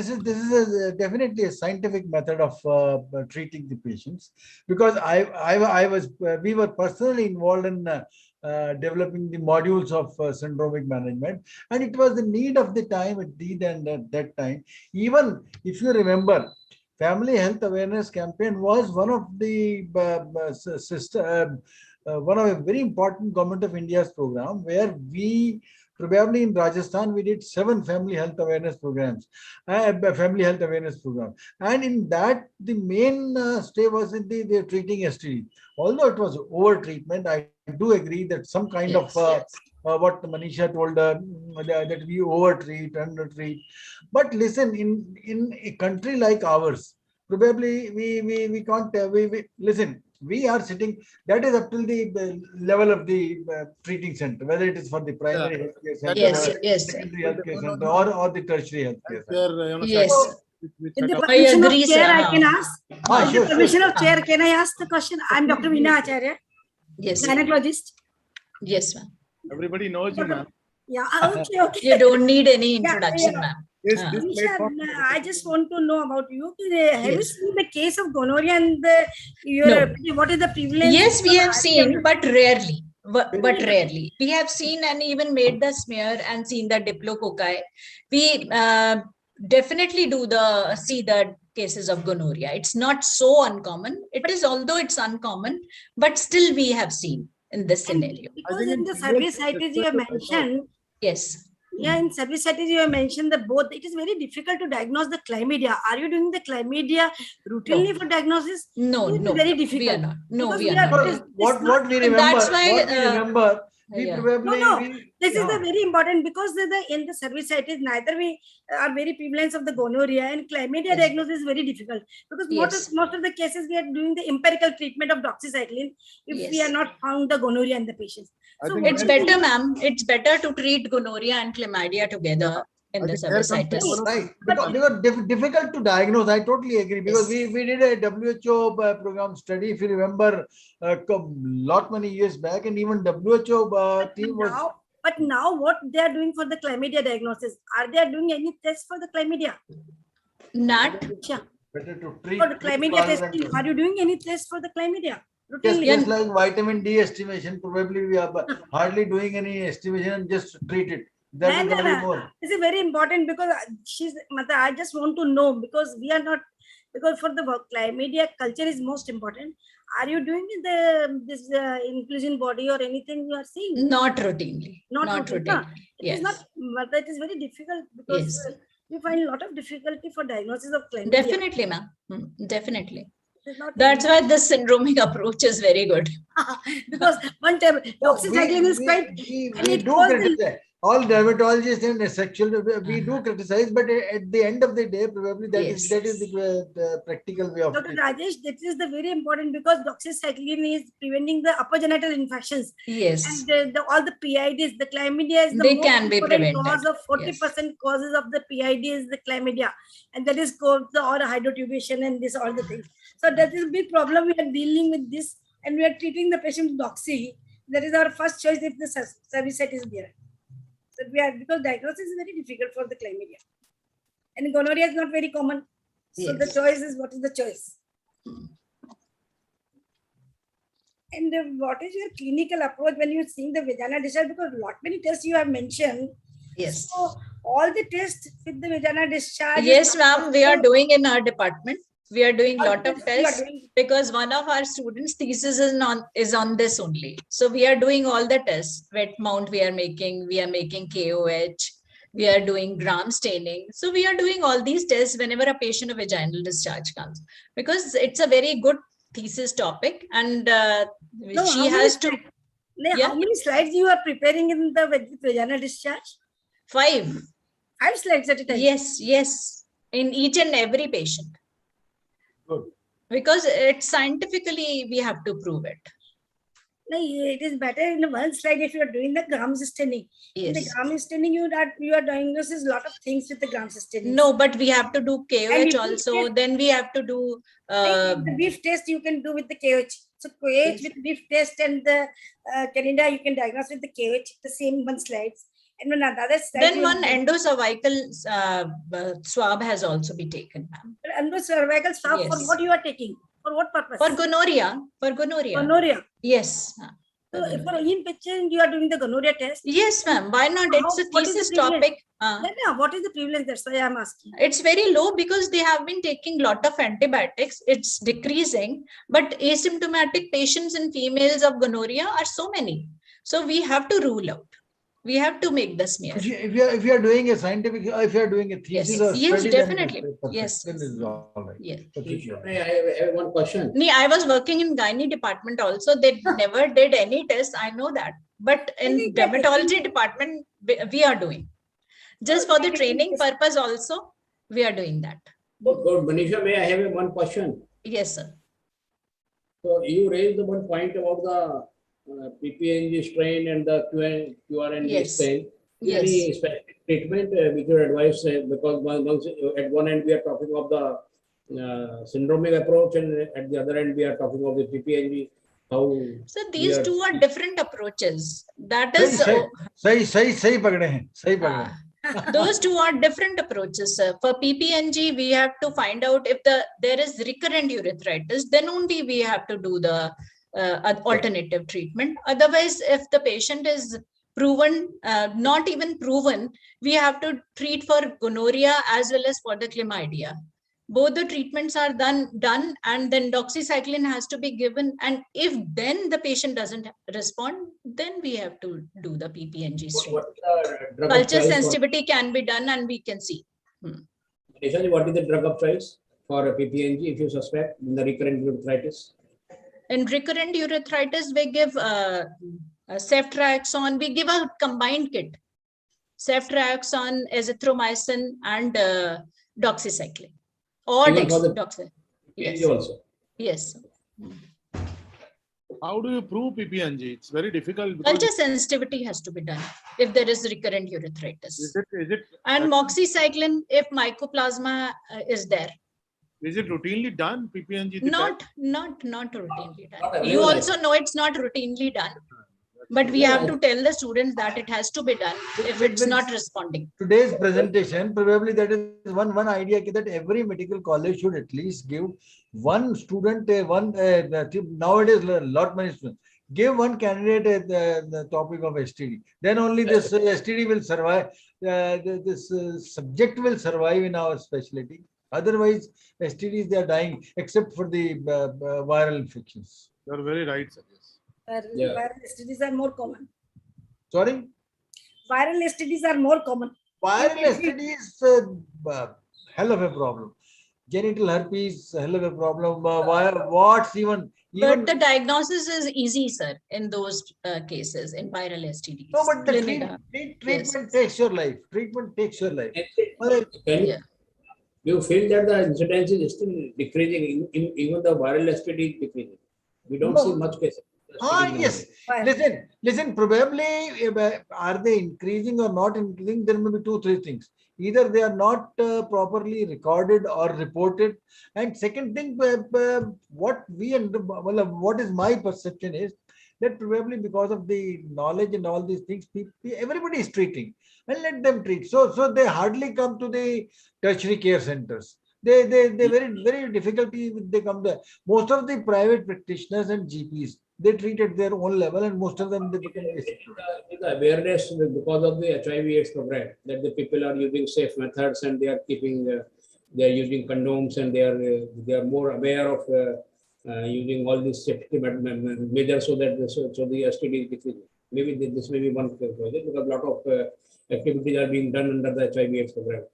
[SPEAKER 1] is definitely a scientific method of treating the patients, because we were personally involved in developing the modules of syndromic management, and it was the need of the time indeed. And at that time, even if you remember, Family Health Awareness Campaign was one of the one of a very important Government of India's program, where we probably in Rajasthan we did 7 family health awareness programs, and in that the main stay was in the treating STD. Although it was over treatment, I do agree that some kind of what Manisha told, that we over-treat, under-treat. But listen, in a country like ours, probably we can't, listen, we are sitting, that is up till the level of the treating center, whether it is for the primary healthcare center, secondary healthcare center, or the tertiary healthcare center.
[SPEAKER 3] Yes.
[SPEAKER 6] With the permission of chair, I can ask. With the permission of chair, can I ask the question? I'm Dr. Veena Acharya, gynecologist.
[SPEAKER 3] Yes, ma'am.
[SPEAKER 5] Everybody knows you, ma'am.
[SPEAKER 6] Yeah, okay.
[SPEAKER 3] You don't need any introduction, ma'am.
[SPEAKER 4] Is
[SPEAKER 3] Ah.
[SPEAKER 4] this
[SPEAKER 6] Manisha,
[SPEAKER 4] platform?
[SPEAKER 6] I just want to know about you. Have you
[SPEAKER 3] Yes.
[SPEAKER 6] seen the case of gonorrhea and what is the prevalence?
[SPEAKER 3] Yes, we have seen, but rarely. But
[SPEAKER 1] Very
[SPEAKER 3] rarely. We have seen and even made the smear and seen the diplococci. We definitely see the cases of gonorrhea. It's not so uncommon. It is, although it's uncommon, but still we have seen in this scenario.
[SPEAKER 6] Because
[SPEAKER 4] think
[SPEAKER 6] in
[SPEAKER 4] in
[SPEAKER 6] the
[SPEAKER 4] previous
[SPEAKER 6] service cities you have
[SPEAKER 4] lectures I saw.
[SPEAKER 6] mentioned,
[SPEAKER 3] Yes.
[SPEAKER 6] in service cities you have mentioned that both. It is very difficult to diagnose the chlamydia. Are you doing the chlamydia routinely for diagnosis?
[SPEAKER 3] No,
[SPEAKER 6] It is
[SPEAKER 3] no,
[SPEAKER 6] very
[SPEAKER 3] we are
[SPEAKER 6] difficult.
[SPEAKER 3] not. No,
[SPEAKER 6] Because
[SPEAKER 3] we are not.
[SPEAKER 1] Because what we
[SPEAKER 3] And
[SPEAKER 1] remember,
[SPEAKER 3] that's why,
[SPEAKER 1] we
[SPEAKER 3] yeah.
[SPEAKER 1] probably
[SPEAKER 6] No,
[SPEAKER 1] we,
[SPEAKER 6] this is
[SPEAKER 1] yeah.
[SPEAKER 6] the very important because in the service cities neither we are very prevalence of the gonorrhea and chlamydia
[SPEAKER 3] Yes.
[SPEAKER 6] diagnosis is very difficult because
[SPEAKER 3] Yes.
[SPEAKER 6] most of the cases we are doing the empirical treatment of doxycycline if we
[SPEAKER 3] Yes.
[SPEAKER 6] are not found the gonorrhea in the patients.
[SPEAKER 4] I
[SPEAKER 6] So
[SPEAKER 4] think
[SPEAKER 3] It's
[SPEAKER 6] what
[SPEAKER 4] very-
[SPEAKER 3] better, ma'am. It's better to treat gonorrhea and chlamydia together in
[SPEAKER 4] I
[SPEAKER 3] the
[SPEAKER 4] think there comes
[SPEAKER 3] cervicitis.
[SPEAKER 4] one of
[SPEAKER 1] Right,
[SPEAKER 6] But-
[SPEAKER 1] because difficult to diagnose. I totally agree because
[SPEAKER 3] Yes.
[SPEAKER 1] we did a WHO program study, if you remember, lot many years back, and even WHO team was.
[SPEAKER 6] But now what they are doing for the chlamydia diagnosis? Are they doing any test for the chlamydia?
[SPEAKER 3] Not.
[SPEAKER 6] Yeah.
[SPEAKER 1] Better to treat.
[SPEAKER 6] For the chlamydia
[SPEAKER 1] rather than
[SPEAKER 6] testing,
[SPEAKER 1] to-
[SPEAKER 6] are you doing any test for the chlamydia?
[SPEAKER 1] Just,
[SPEAKER 6] Routinely?
[SPEAKER 1] just like vitamin D estimation, probably we are hardly doing any estimation and just treat it. That is
[SPEAKER 6] No,
[SPEAKER 1] only
[SPEAKER 6] no.
[SPEAKER 1] more.
[SPEAKER 6] This is very important because I just want to know because we are not, because for the chlamydia culture is most important. Are you doing this inclusion body or anything you are seeing?
[SPEAKER 3] Not routinely.
[SPEAKER 6] Not
[SPEAKER 3] Not
[SPEAKER 6] routinely.
[SPEAKER 3] routinely.
[SPEAKER 6] It is
[SPEAKER 3] Yes.
[SPEAKER 6] not, but that is very difficult because
[SPEAKER 3] Yes.
[SPEAKER 6] we find a lot of difficulty for diagnosis of chlamydia.
[SPEAKER 3] Definitely, ma'am. Definitely.
[SPEAKER 6] It is not
[SPEAKER 3] That's why this syndromic approach is very good.
[SPEAKER 6] because one time
[SPEAKER 1] No,
[SPEAKER 6] doxycycline is quite and
[SPEAKER 1] we
[SPEAKER 6] it
[SPEAKER 1] do
[SPEAKER 6] caused the-
[SPEAKER 1] criticize. All dermatologists and sexual, we do criticize, but at the end of the day, probably that is
[SPEAKER 3] Yes.
[SPEAKER 1] the practical way of
[SPEAKER 6] Dr.
[SPEAKER 1] it.
[SPEAKER 6] Rajesh, this is the very important because doxycycline is preventing the upper genital infections.
[SPEAKER 3] Yes.
[SPEAKER 6] And all the PIDs, the chlamydia is the
[SPEAKER 3] They
[SPEAKER 6] most
[SPEAKER 3] can be
[SPEAKER 6] important
[SPEAKER 3] prevented.
[SPEAKER 6] cause of 40% causes of the PID is the chlamydia. And that is caused or hydrotubation and this all the things. So that is a big problem. We are dealing with this and we are treating the patient with doxy. That is our first choice if the service site is there. So because diagnosis is very difficult for the chlamydia. And gonorrhea is not very common. So the
[SPEAKER 3] Yes.
[SPEAKER 6] choice is what is the choice? And what is your clinical approach when you're seeing the vaginal discharge? Because lot many tests you have mentioned.
[SPEAKER 3] Yes.
[SPEAKER 6] So all the tests with the vaginal discharge.
[SPEAKER 3] Yes, ma'am. We are doing in our department. We are doing
[SPEAKER 6] What
[SPEAKER 3] lot of
[SPEAKER 6] tests you are
[SPEAKER 3] tests
[SPEAKER 6] doing?
[SPEAKER 3] because one of our students' thesis is on this only. So we are doing all the tests. Wet mount we are making KOH. We are doing gram staining. So we are doing all these tests whenever a patient of vaginal discharge comes because it's a very good thesis topic and
[SPEAKER 6] No,
[SPEAKER 3] she
[SPEAKER 6] how many
[SPEAKER 3] has to.
[SPEAKER 6] slides- No,
[SPEAKER 3] Yeah.
[SPEAKER 6] How many slides you are preparing in the vaginal discharge?
[SPEAKER 3] 5.
[SPEAKER 6] 5 slides at a time.
[SPEAKER 3] Yes, yes. In each and every patient.
[SPEAKER 1] Good.
[SPEAKER 3] Because it's scientifically we have to prove it.
[SPEAKER 6] No, it is better in one slide if you are doing the gram staining. In the
[SPEAKER 3] Yes.
[SPEAKER 6] gram staining, you are diagnosis a lot of things with the gram staining.
[SPEAKER 3] No, but we have to do
[SPEAKER 6] And
[SPEAKER 3] KOH
[SPEAKER 6] you
[SPEAKER 3] also.
[SPEAKER 6] can-
[SPEAKER 3] Then we have to do
[SPEAKER 6] The beef test you can do with the KOH. So KOH with beef test and the Canada you can diagnose with the KOH, the same one slides. And when another slide.
[SPEAKER 3] then one endocervical swab has also be taken, ma'am.
[SPEAKER 6] Endocervical swab for
[SPEAKER 3] Yes.
[SPEAKER 6] what you are taking? For what purpose?
[SPEAKER 3] For gonorrhea. For gonorrhea.
[SPEAKER 6] Gonorrhea.
[SPEAKER 3] Yes.
[SPEAKER 6] So if for in patient you are doing the gonorrhea test.
[SPEAKER 3] Yes, ma'am. Why not? It's a
[SPEAKER 6] What is the
[SPEAKER 3] thesis
[SPEAKER 6] prevalence?
[SPEAKER 3] topic.
[SPEAKER 6] Then what is the prevalence? That's why I'm asking.
[SPEAKER 3] It's very low because they have been taking lot of antibiotics. It's decreasing, but asymptomatic patients in females of gonorrhea are so many. So we have to rule out. We have to make the smear.
[SPEAKER 1] If you are doing a scientific, if you are doing a thesis or
[SPEAKER 3] Yes,
[SPEAKER 1] study,
[SPEAKER 3] definitely.
[SPEAKER 1] then it's perfect.
[SPEAKER 3] Yes.
[SPEAKER 1] Then it's all right.
[SPEAKER 3] Yes.
[SPEAKER 1] Perfectly all right.
[SPEAKER 2] I have one question.
[SPEAKER 3] I was working in gynae department also. They never did any test. I know that. But in dermatology department, we are doing. Just for the training purpose also, we are doing that.
[SPEAKER 2] So, Manisha, may I have one question?
[SPEAKER 3] Yes, sir.
[SPEAKER 2] So you raised the one point about the PPNG strain and the QRNG
[SPEAKER 3] Yes.
[SPEAKER 2] strain.
[SPEAKER 3] Yes.
[SPEAKER 2] Any specific treatment which you advise because once at one end we are talking of the syndromic approach and at the other end we are talking of the PPNG. How?
[SPEAKER 3] So these two are different approaches. That is
[SPEAKER 1] सही पकड़े हैं, सही पकड़े हैं.
[SPEAKER 3] Those two are different approaches, sir. For PPNG, we have to find out if there is recurrent urethritis, then only we have to do the alternative treatment. Otherwise, if the patient is proven, not even proven, we have to treat for gonorrhea as well as for the chlamydia. Both the treatments are done, and then doxycycline has to be given. And if then the patient doesn't respond, then we have to do the PPNG strain.
[SPEAKER 2] What is the drug of
[SPEAKER 3] Culture
[SPEAKER 2] choice
[SPEAKER 3] sensitivity can be done, and we can see.
[SPEAKER 2] Manisha, what is the drug of choice for a PPNG if you suspect in the recurrent urethritis?
[SPEAKER 3] In recurrent urethritis, we give ceftriaxone. We give a combined kit: ceftriaxone, azithromycin, and doxycycline. Or
[SPEAKER 2] Even for the
[SPEAKER 3] doxycycline.
[SPEAKER 2] PPNG
[SPEAKER 3] Yes.
[SPEAKER 2] also.
[SPEAKER 3] Yes.
[SPEAKER 5] How do you prove PPNG? It's very difficult. Because
[SPEAKER 3] Culture sensitivity has to be done if there is recurrent urethritis.
[SPEAKER 5] is it
[SPEAKER 3] And moxycycline if mycoplasma is there.
[SPEAKER 5] routinely done? PPNG?
[SPEAKER 3] Not routinely
[SPEAKER 2] Not
[SPEAKER 3] done. You
[SPEAKER 2] available.
[SPEAKER 3] also know it's not routinely done. But we have to tell the students that it has to be done if it's not responding.
[SPEAKER 1] Today's presentation, probably that is one idea that every medical college should at least give one student nowadays lot many students give one candidate the topic of STD. Then only this STD will survive. This subject will survive in our specialty. Otherwise, STDs they are dying except for the viral infections.
[SPEAKER 5] You are very right, sir. Yes.
[SPEAKER 6] Viral STDs are more common.
[SPEAKER 1] Sorry.
[SPEAKER 6] Viral STDs are more common.
[SPEAKER 1] Viral STD is hell of a problem. Genital herpes, hell of a problem. What's even
[SPEAKER 3] But the diagnosis is easy, sir, in those cases, in viral STDs.
[SPEAKER 1] no, but the
[SPEAKER 3] Chlamydia.
[SPEAKER 1] treatment takes your life. Treatment takes your life.
[SPEAKER 2] Can you feel that the incidence is still decreasing? Even the viral STD is decreasing. We don't see much cases.
[SPEAKER 1] Yes. Listen. Probably, are they increasing or not increasing? There may be 2-3 things. Either they are not properly recorded or reported, and second thing, what is my perception is that probably because of the knowledge and all these things, everybody is treating, and let them treat. So they hardly come to the tertiary care centers. They very difficulty they come there. Most of the private practitioners and GPs, they treat at their own level, and most of them they become
[SPEAKER 2] the awareness because of the HIV/AIDS program that the people are using safe methods and they are keeping they are using condoms and they are more aware of using all these safety measures so that the STD is decreasing. Maybe this may be one project because a lot of activities are being done under the HIV/AIDS program.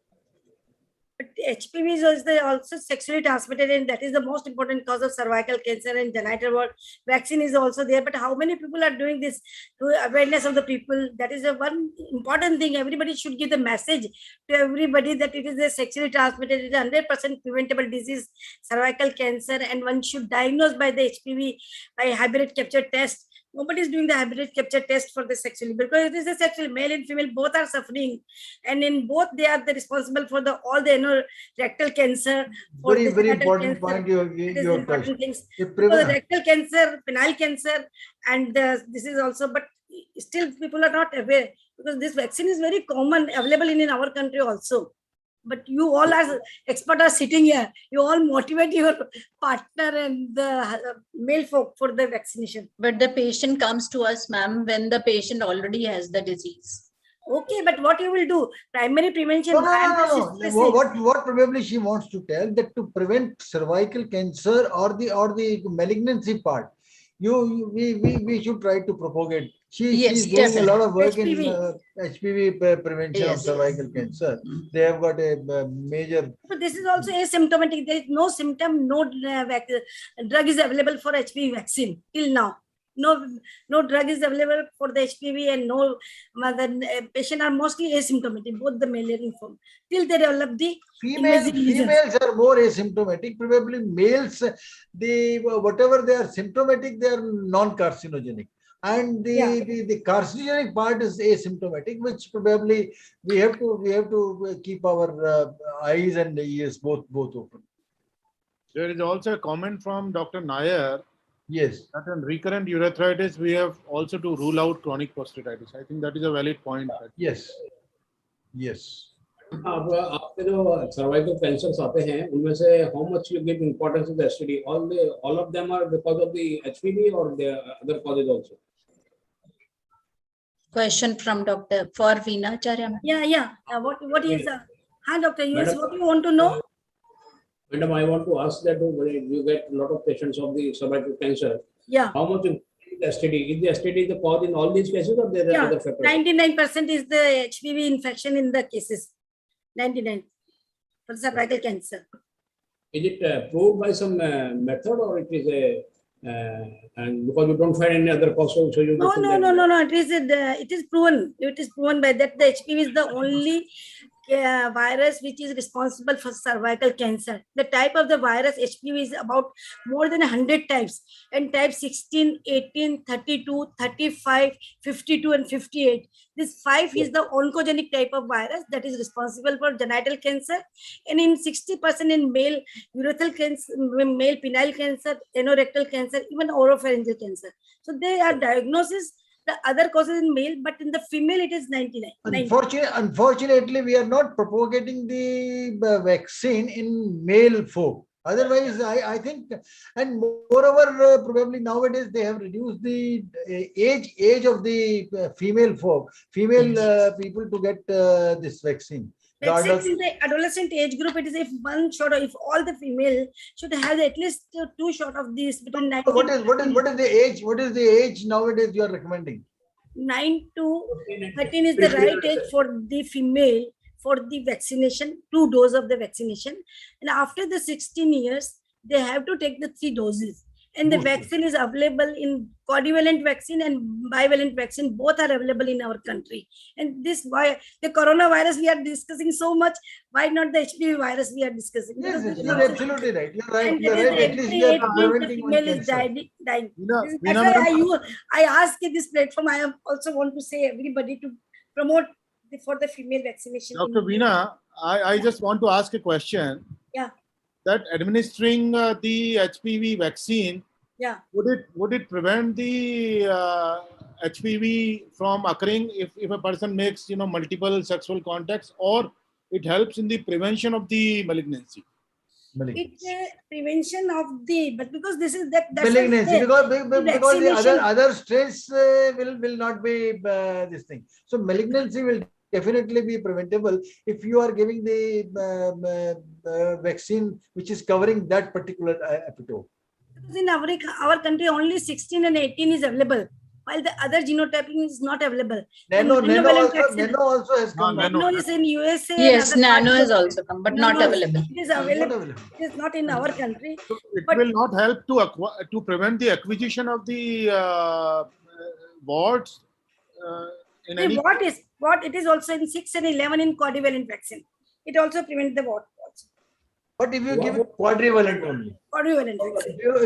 [SPEAKER 6] But HPV is also sexually transmitted, and that is the most important cause of cervical cancer and genital wart. Vaccine is also there, but how many people are doing this to awareness of the people? That is a one important thing. Everybody should give the message to everybody that it is a sexually transmitted, it is 100% preventable disease, cervical cancer, and one should diagnose by the HPV by hybrid capture test. Nobody is doing the hybrid capture test for the sexually, because it is a sexual, male and female both are suffering, and in both they are the responsible for all the rectal cancer.
[SPEAKER 1] Very important point you have touched.
[SPEAKER 6] The rectal cancer, penile cancer, and this is also, but still people are not aware because this vaccine is very common, available in our country also. But you all as expert are sitting here. You all motivate your partner and the male folk for the vaccination.
[SPEAKER 3] But the patient comes to us, ma'am, when the patient already has the disease.
[SPEAKER 6] Okay, but what you will do? Primary prevention.
[SPEAKER 1] No. What probably she wants to tell that to prevent cervical cancer or the malignancy part, we should try to propagate. She's doing a lot of work
[SPEAKER 6] HPV.
[SPEAKER 1] in HPV prevention of cervical cancer. They have got a major.
[SPEAKER 6] So this is also asymptomatic. There is no symptom, no drug is available for HPV vaccine till now. No drug is available for the HPV, and the patient are mostly asymptomatic, both the male and female, till they develop the
[SPEAKER 1] females are more asymptomatic. Probably males, whatever they are symptomatic, they are non-carcinogenic. And the carcinogenic part is asymptomatic, which probably we have to keep our eyes and ears both open.
[SPEAKER 5] There is also a comment from Dr. Nair.
[SPEAKER 1] Yes.
[SPEAKER 5] That in recurrent urethritis, we have also to rule out chronic prostatitis. I think that is a valid point.
[SPEAKER 1] Yes. Yes.
[SPEAKER 2] अब आपके जो cervical cancers आते हैं उनमें से how much you give importance to the STD all of them are because of the HPV or the other causes also?
[SPEAKER 3] Question from Dr. for Veena Acharya.
[SPEAKER 6] Yeah. What is doctor? Yes,
[SPEAKER 2] Madam,
[SPEAKER 6] what you want to know?
[SPEAKER 2] Madam, I want to ask that when you get a lot of patients of the cervical cancer,
[SPEAKER 6] Yeah.
[SPEAKER 2] how much is the STD? Is the STD the cause in all these cases or there are other factors?
[SPEAKER 6] 99% is the HPV infection in the cases. 99 for cervical cancer.
[SPEAKER 2] Is it proved by some method or it is a and because you don't find any other cause, so you
[SPEAKER 6] No. It is proven. It is proven by that the HPV is the only virus which is responsible for cervical cancer. The type of the virus HPV is about more than 100 types, and type 16, 18, 32, 35, 52, and 58. This 5 is the oncogenic type of virus that is responsible for genital cancer, and in 60% in male urethral cancer, male penile cancer, anorectal cancer, even oropharyngeal cancer. So they are diagnosis. The other causes in male, but in the female it is 99.
[SPEAKER 1] Unfortunately, we are not propagating the vaccine in male folk. Otherwise, I think, and moreover, probably nowadays they have reduced the age of the female people to get this vaccine.
[SPEAKER 6] Except in the adolescent age group, it is if one shot, or if all the female should have at least 2 shots of this between 9.
[SPEAKER 1] What is the age? What is the age nowadays you are recommending?
[SPEAKER 6] 9 to 13 is the right age for the female for the vaccination, 2 doses of the vaccination, and after the 16 years they have to take the 3 doses. And the vaccine is available in quadrivalent vaccine and bivalent vaccine. Both are available in our country. And this why the coronavirus we are discussing so much. Why not the HPV virus we are discussing?
[SPEAKER 1] Yes, you're absolutely right. You're right. You're right. At least we are preventing one
[SPEAKER 6] female
[SPEAKER 1] cancer.
[SPEAKER 6] is dying. That's why I ask in this platform. I also want to say everybody to promote for the female vaccination.
[SPEAKER 5] Dr. Veena, I just want to ask a question.
[SPEAKER 6] Yeah.
[SPEAKER 5] That administering the HPV vaccine, would it prevent the HPV from occurring if a person makes multiple sexual contacts, or it helps in the prevention of the malignancy?
[SPEAKER 6] It's a prevention of the, but because this is that
[SPEAKER 1] malignancy, because the other strains will not be this thing. So malignancy will definitely be preventable if you are giving the vaccine which is covering that particular epitope.
[SPEAKER 6] Because in our country only 16 and 18 is available, while the other genotyping is not available.
[SPEAKER 1] Nano also has come.
[SPEAKER 6] Nano is in USA.
[SPEAKER 3] Yes, nano has also come, but not available.
[SPEAKER 6] It is available. It is not in our country.
[SPEAKER 5] So it will not help to prevent the acquisition of the warts.
[SPEAKER 6] What it is also in 6 and 11 in quadrivalent vaccine. It also prevents the wart.
[SPEAKER 1] But if you give it quadrivalent only.
[SPEAKER 6] Quadrivalent.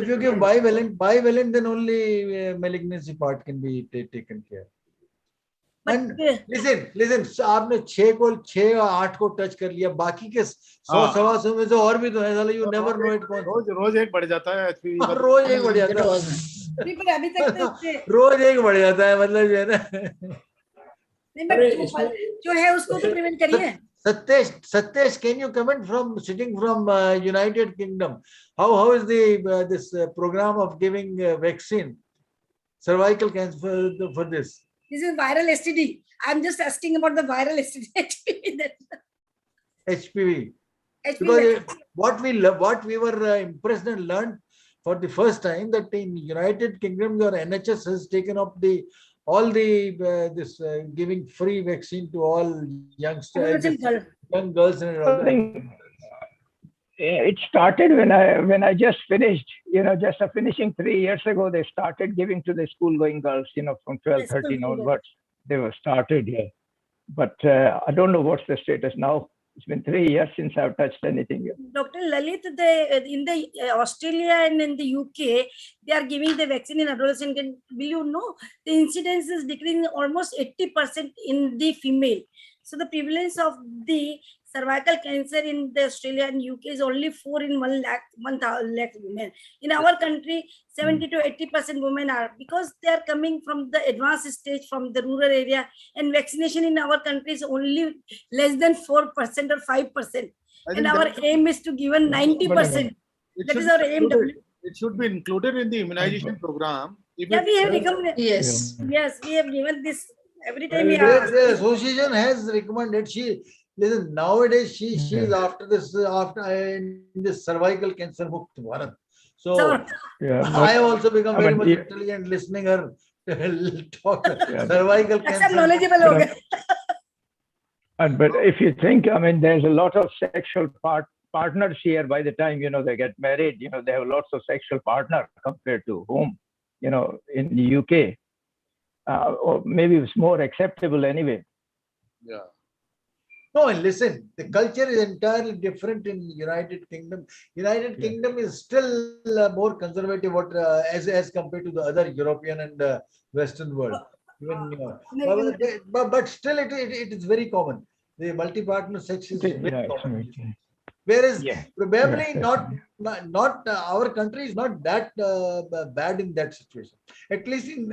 [SPEAKER 1] If you give bivalent, then only malignancy part can be taken care. And listen, आपने 6 को 6 और 8 को touch कर लिया, बाकी के 100-125 में से और भी तो है, साला you never know it कौन
[SPEAKER 5] रोज एक बढ़ जाता है HPV,
[SPEAKER 1] रोज एक बढ़ जाता है,
[SPEAKER 6] अभी तक
[SPEAKER 1] रोज एक बढ़ जाता है, मतलब जो है ना,
[SPEAKER 6] जो है उसको तो प्रिवेंट करिए.
[SPEAKER 1] Satyesh, can you comment from sitting from United Kingdom? How is the this program of giving vaccine, cervical cancer for this?
[SPEAKER 6] This is viral STD. I'm just asking about the viral STD.
[SPEAKER 1] HPV. Because what we were impressed and learned for the first time that in United Kingdom, your NHS has taken up all this giving free vaccine to all youngsters, young girls and all that.
[SPEAKER 7] It started when I just finished, just finishing 3 years ago, they started giving to the school going girls, from 12, 13 onwards, they were started here. But I don't know what's the status now. It's been 3 years since I've touched anything here.
[SPEAKER 6] Dr. Lalit, in the Australia and in the UK, they are giving the vaccine in adolescent. Will you know the incidence is decreasing almost 80% in the female. So the prevalence of the cervical cancer in the Australia and UK is only 4 in 1 lakh women. In our country, 70 to 80% women are, because they are coming from the advanced stage from the rural area, and vaccination in our country is only less than 4% or 5%. And our aim is to give 90%. That is our aim.
[SPEAKER 5] It should be included in the immunization program.
[SPEAKER 6] Yeah, we have recommended.
[SPEAKER 3] Yes.
[SPEAKER 6] Yes, we have given this every time.
[SPEAKER 1] The association has recommended. Listen, nowadays she is after this in this cervical cancer Mukt Bharat. So I have also become very much intelligent listening her talk cervical cancer.
[SPEAKER 6] Knowledgeable.
[SPEAKER 7] But if you think, I mean, there's a lot of sexual partners here. By the time they get married, they have lots of sexual partners compared to home, in the UK, or maybe it's more acceptable anyway.
[SPEAKER 5] Yeah.
[SPEAKER 1] No, and listen, the culture is entirely different in United Kingdom. United Kingdom is still more conservative as compared to the other European and Western world. But still it is very common. The multi-partner sex is very common. Whereas probably not our country is not that bad in that situation, at least in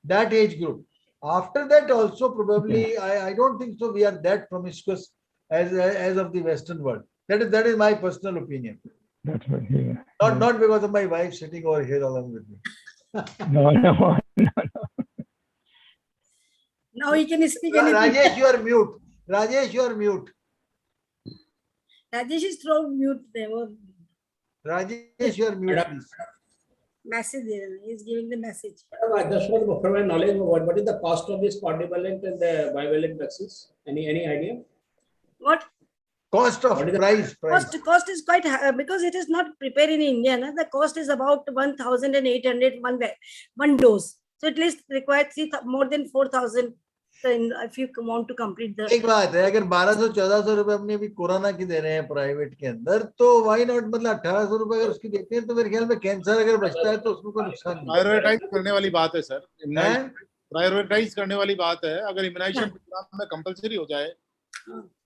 [SPEAKER 1] that age group. After that also probably I don't think so we are that promiscuous as of the Western world. That is my personal opinion.
[SPEAKER 7] That's right.
[SPEAKER 1] Not because of my wife sitting over here along with me.
[SPEAKER 7] No.
[SPEAKER 6] Now he can speak.
[SPEAKER 1] Rajesh, you are mute. Rajesh, you are mute.
[SPEAKER 6] Rajesh is thrown mute.
[SPEAKER 1] Rajesh, you are mute, please.
[SPEAKER 6] Message there. He is giving the message.
[SPEAKER 2] Just for my knowledge, what is the cost of this quadrivalent and the bivalent vaccines? Any idea?
[SPEAKER 6] What?
[SPEAKER 1] Cost of price.
[SPEAKER 6] Cost is quite high because it is not prepared in India. No? The cost is about 1,800 one dose. So at least requires more than 4,000 if you want to complete the.
[SPEAKER 1] एक बात है, अगर 1200-1400 रुपए अपने अभी corona की दे रहे हैं प्राइवेट के अंदर, तो व्हाई नॉट, मतलब 1800 रुपए अगर उसकी देते हैं तो मेरे ख्याल में कैंसर अगर बचता है तो उसमें कोई नुकसान नहीं।
[SPEAKER 5] प्रायोरिटाइज करने वाली बात है सर, प्रायोरिटाइज करने वाली बात है। अगर इम्यूनाइजेशन प्रोग्राम में कंपलसरी हो जाए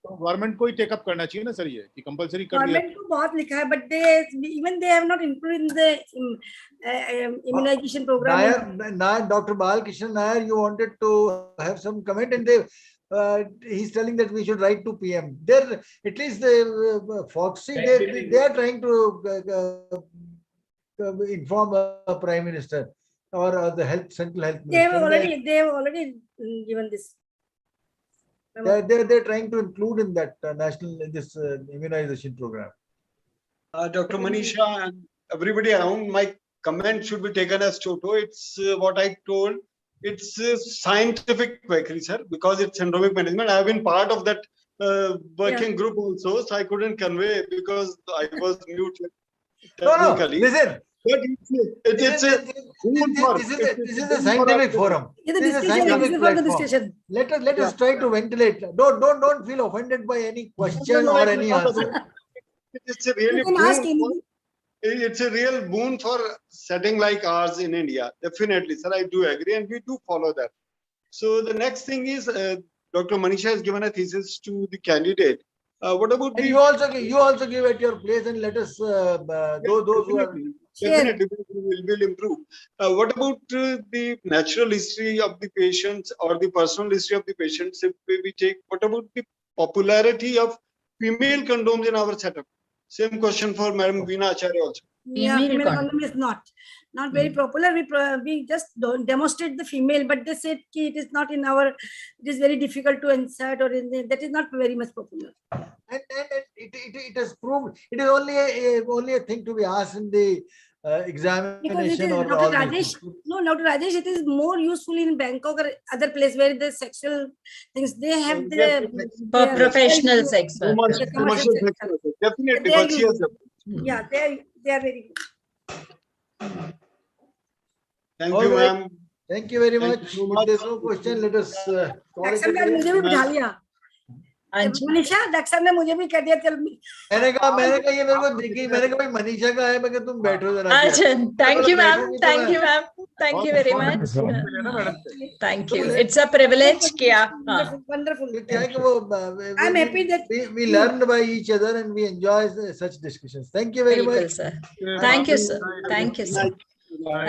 [SPEAKER 5] तो गवर्नमेंट को ही टेकअप करना चाहिए ना सर, ये कि कंपलसरी कर दिया।
[SPEAKER 6] गवर्नमेंट को बहुत लिखा है, but they have not included in the immunization program.
[SPEAKER 1] Nair, Dr. Balkishan Nair, you wanted to have some comment, and he's telling that we should write to PM. They're at least the Foxy, they are trying to inform a Prime Minister or the central health minister.
[SPEAKER 6] They have already given this.
[SPEAKER 1] They're trying to include in that national immunization program.
[SPEAKER 8] Dr. Manisha and everybody around, my comment should be taken as Toto. It's what I told. It's scientific quackery, sir, because it's syndromic management. I have been part of that working group also, so I couldn't convey because I was mute technically.
[SPEAKER 1] No, listen.
[SPEAKER 8] But this
[SPEAKER 1] is a scientific forum. This is a scientific platform. Let us try to ventilate. Don't feel offended by any question or any answer.
[SPEAKER 8] It's a real boon for setting like ours in India. Definitely, sir, I do agree, and we do follow that. So the next thing is, Dr. Manisha has given a thesis to the candidate. What about
[SPEAKER 1] you also give at your place, and let us those who are.
[SPEAKER 8] Definitely, will improve. What about the natural history of the patients or the personal history of the patients? If we take, what about the popularity of female condoms in our setup? Same question for Madam Veena Acharya also.
[SPEAKER 6] Yeah, female condom is not very popular. We just don't demonstrate the female, but they said it is not in our. It is very difficult to insert, or that is not very much popular.
[SPEAKER 1] And it has proved it is only a thing to be asked in the examination. Or
[SPEAKER 6] Dr. Rajesh, it is more useful in Bangkok or other place where the sexual things they have
[SPEAKER 3] for professional sex.
[SPEAKER 8] Definitely,
[SPEAKER 6] yeah, they are very good.
[SPEAKER 8] Thank you, ma'am.
[SPEAKER 1] Thank you very much. If there's no question, let us.
[SPEAKER 6] Manisha doctor ने मुझे भी कह दिया चल।
[SPEAKER 1] मैंने कहा ये मेरे को दिखी, मैंने कहा भाई मनीषा का है, मैं तुम बैठो जरा।
[SPEAKER 3] अच्छा, thank you ma'am. Thank you very much.
[SPEAKER 5] madam.
[SPEAKER 3] Thank you. It's a privilege.
[SPEAKER 6] Wonderful, wonderful. I'm happy that
[SPEAKER 1] we learn by each other and we enjoy such discussions. Thank you very
[SPEAKER 3] Bilkul,
[SPEAKER 1] much.
[SPEAKER 3] sir. Thank you, sir. Thank you, sir.
[SPEAKER 8] Bye.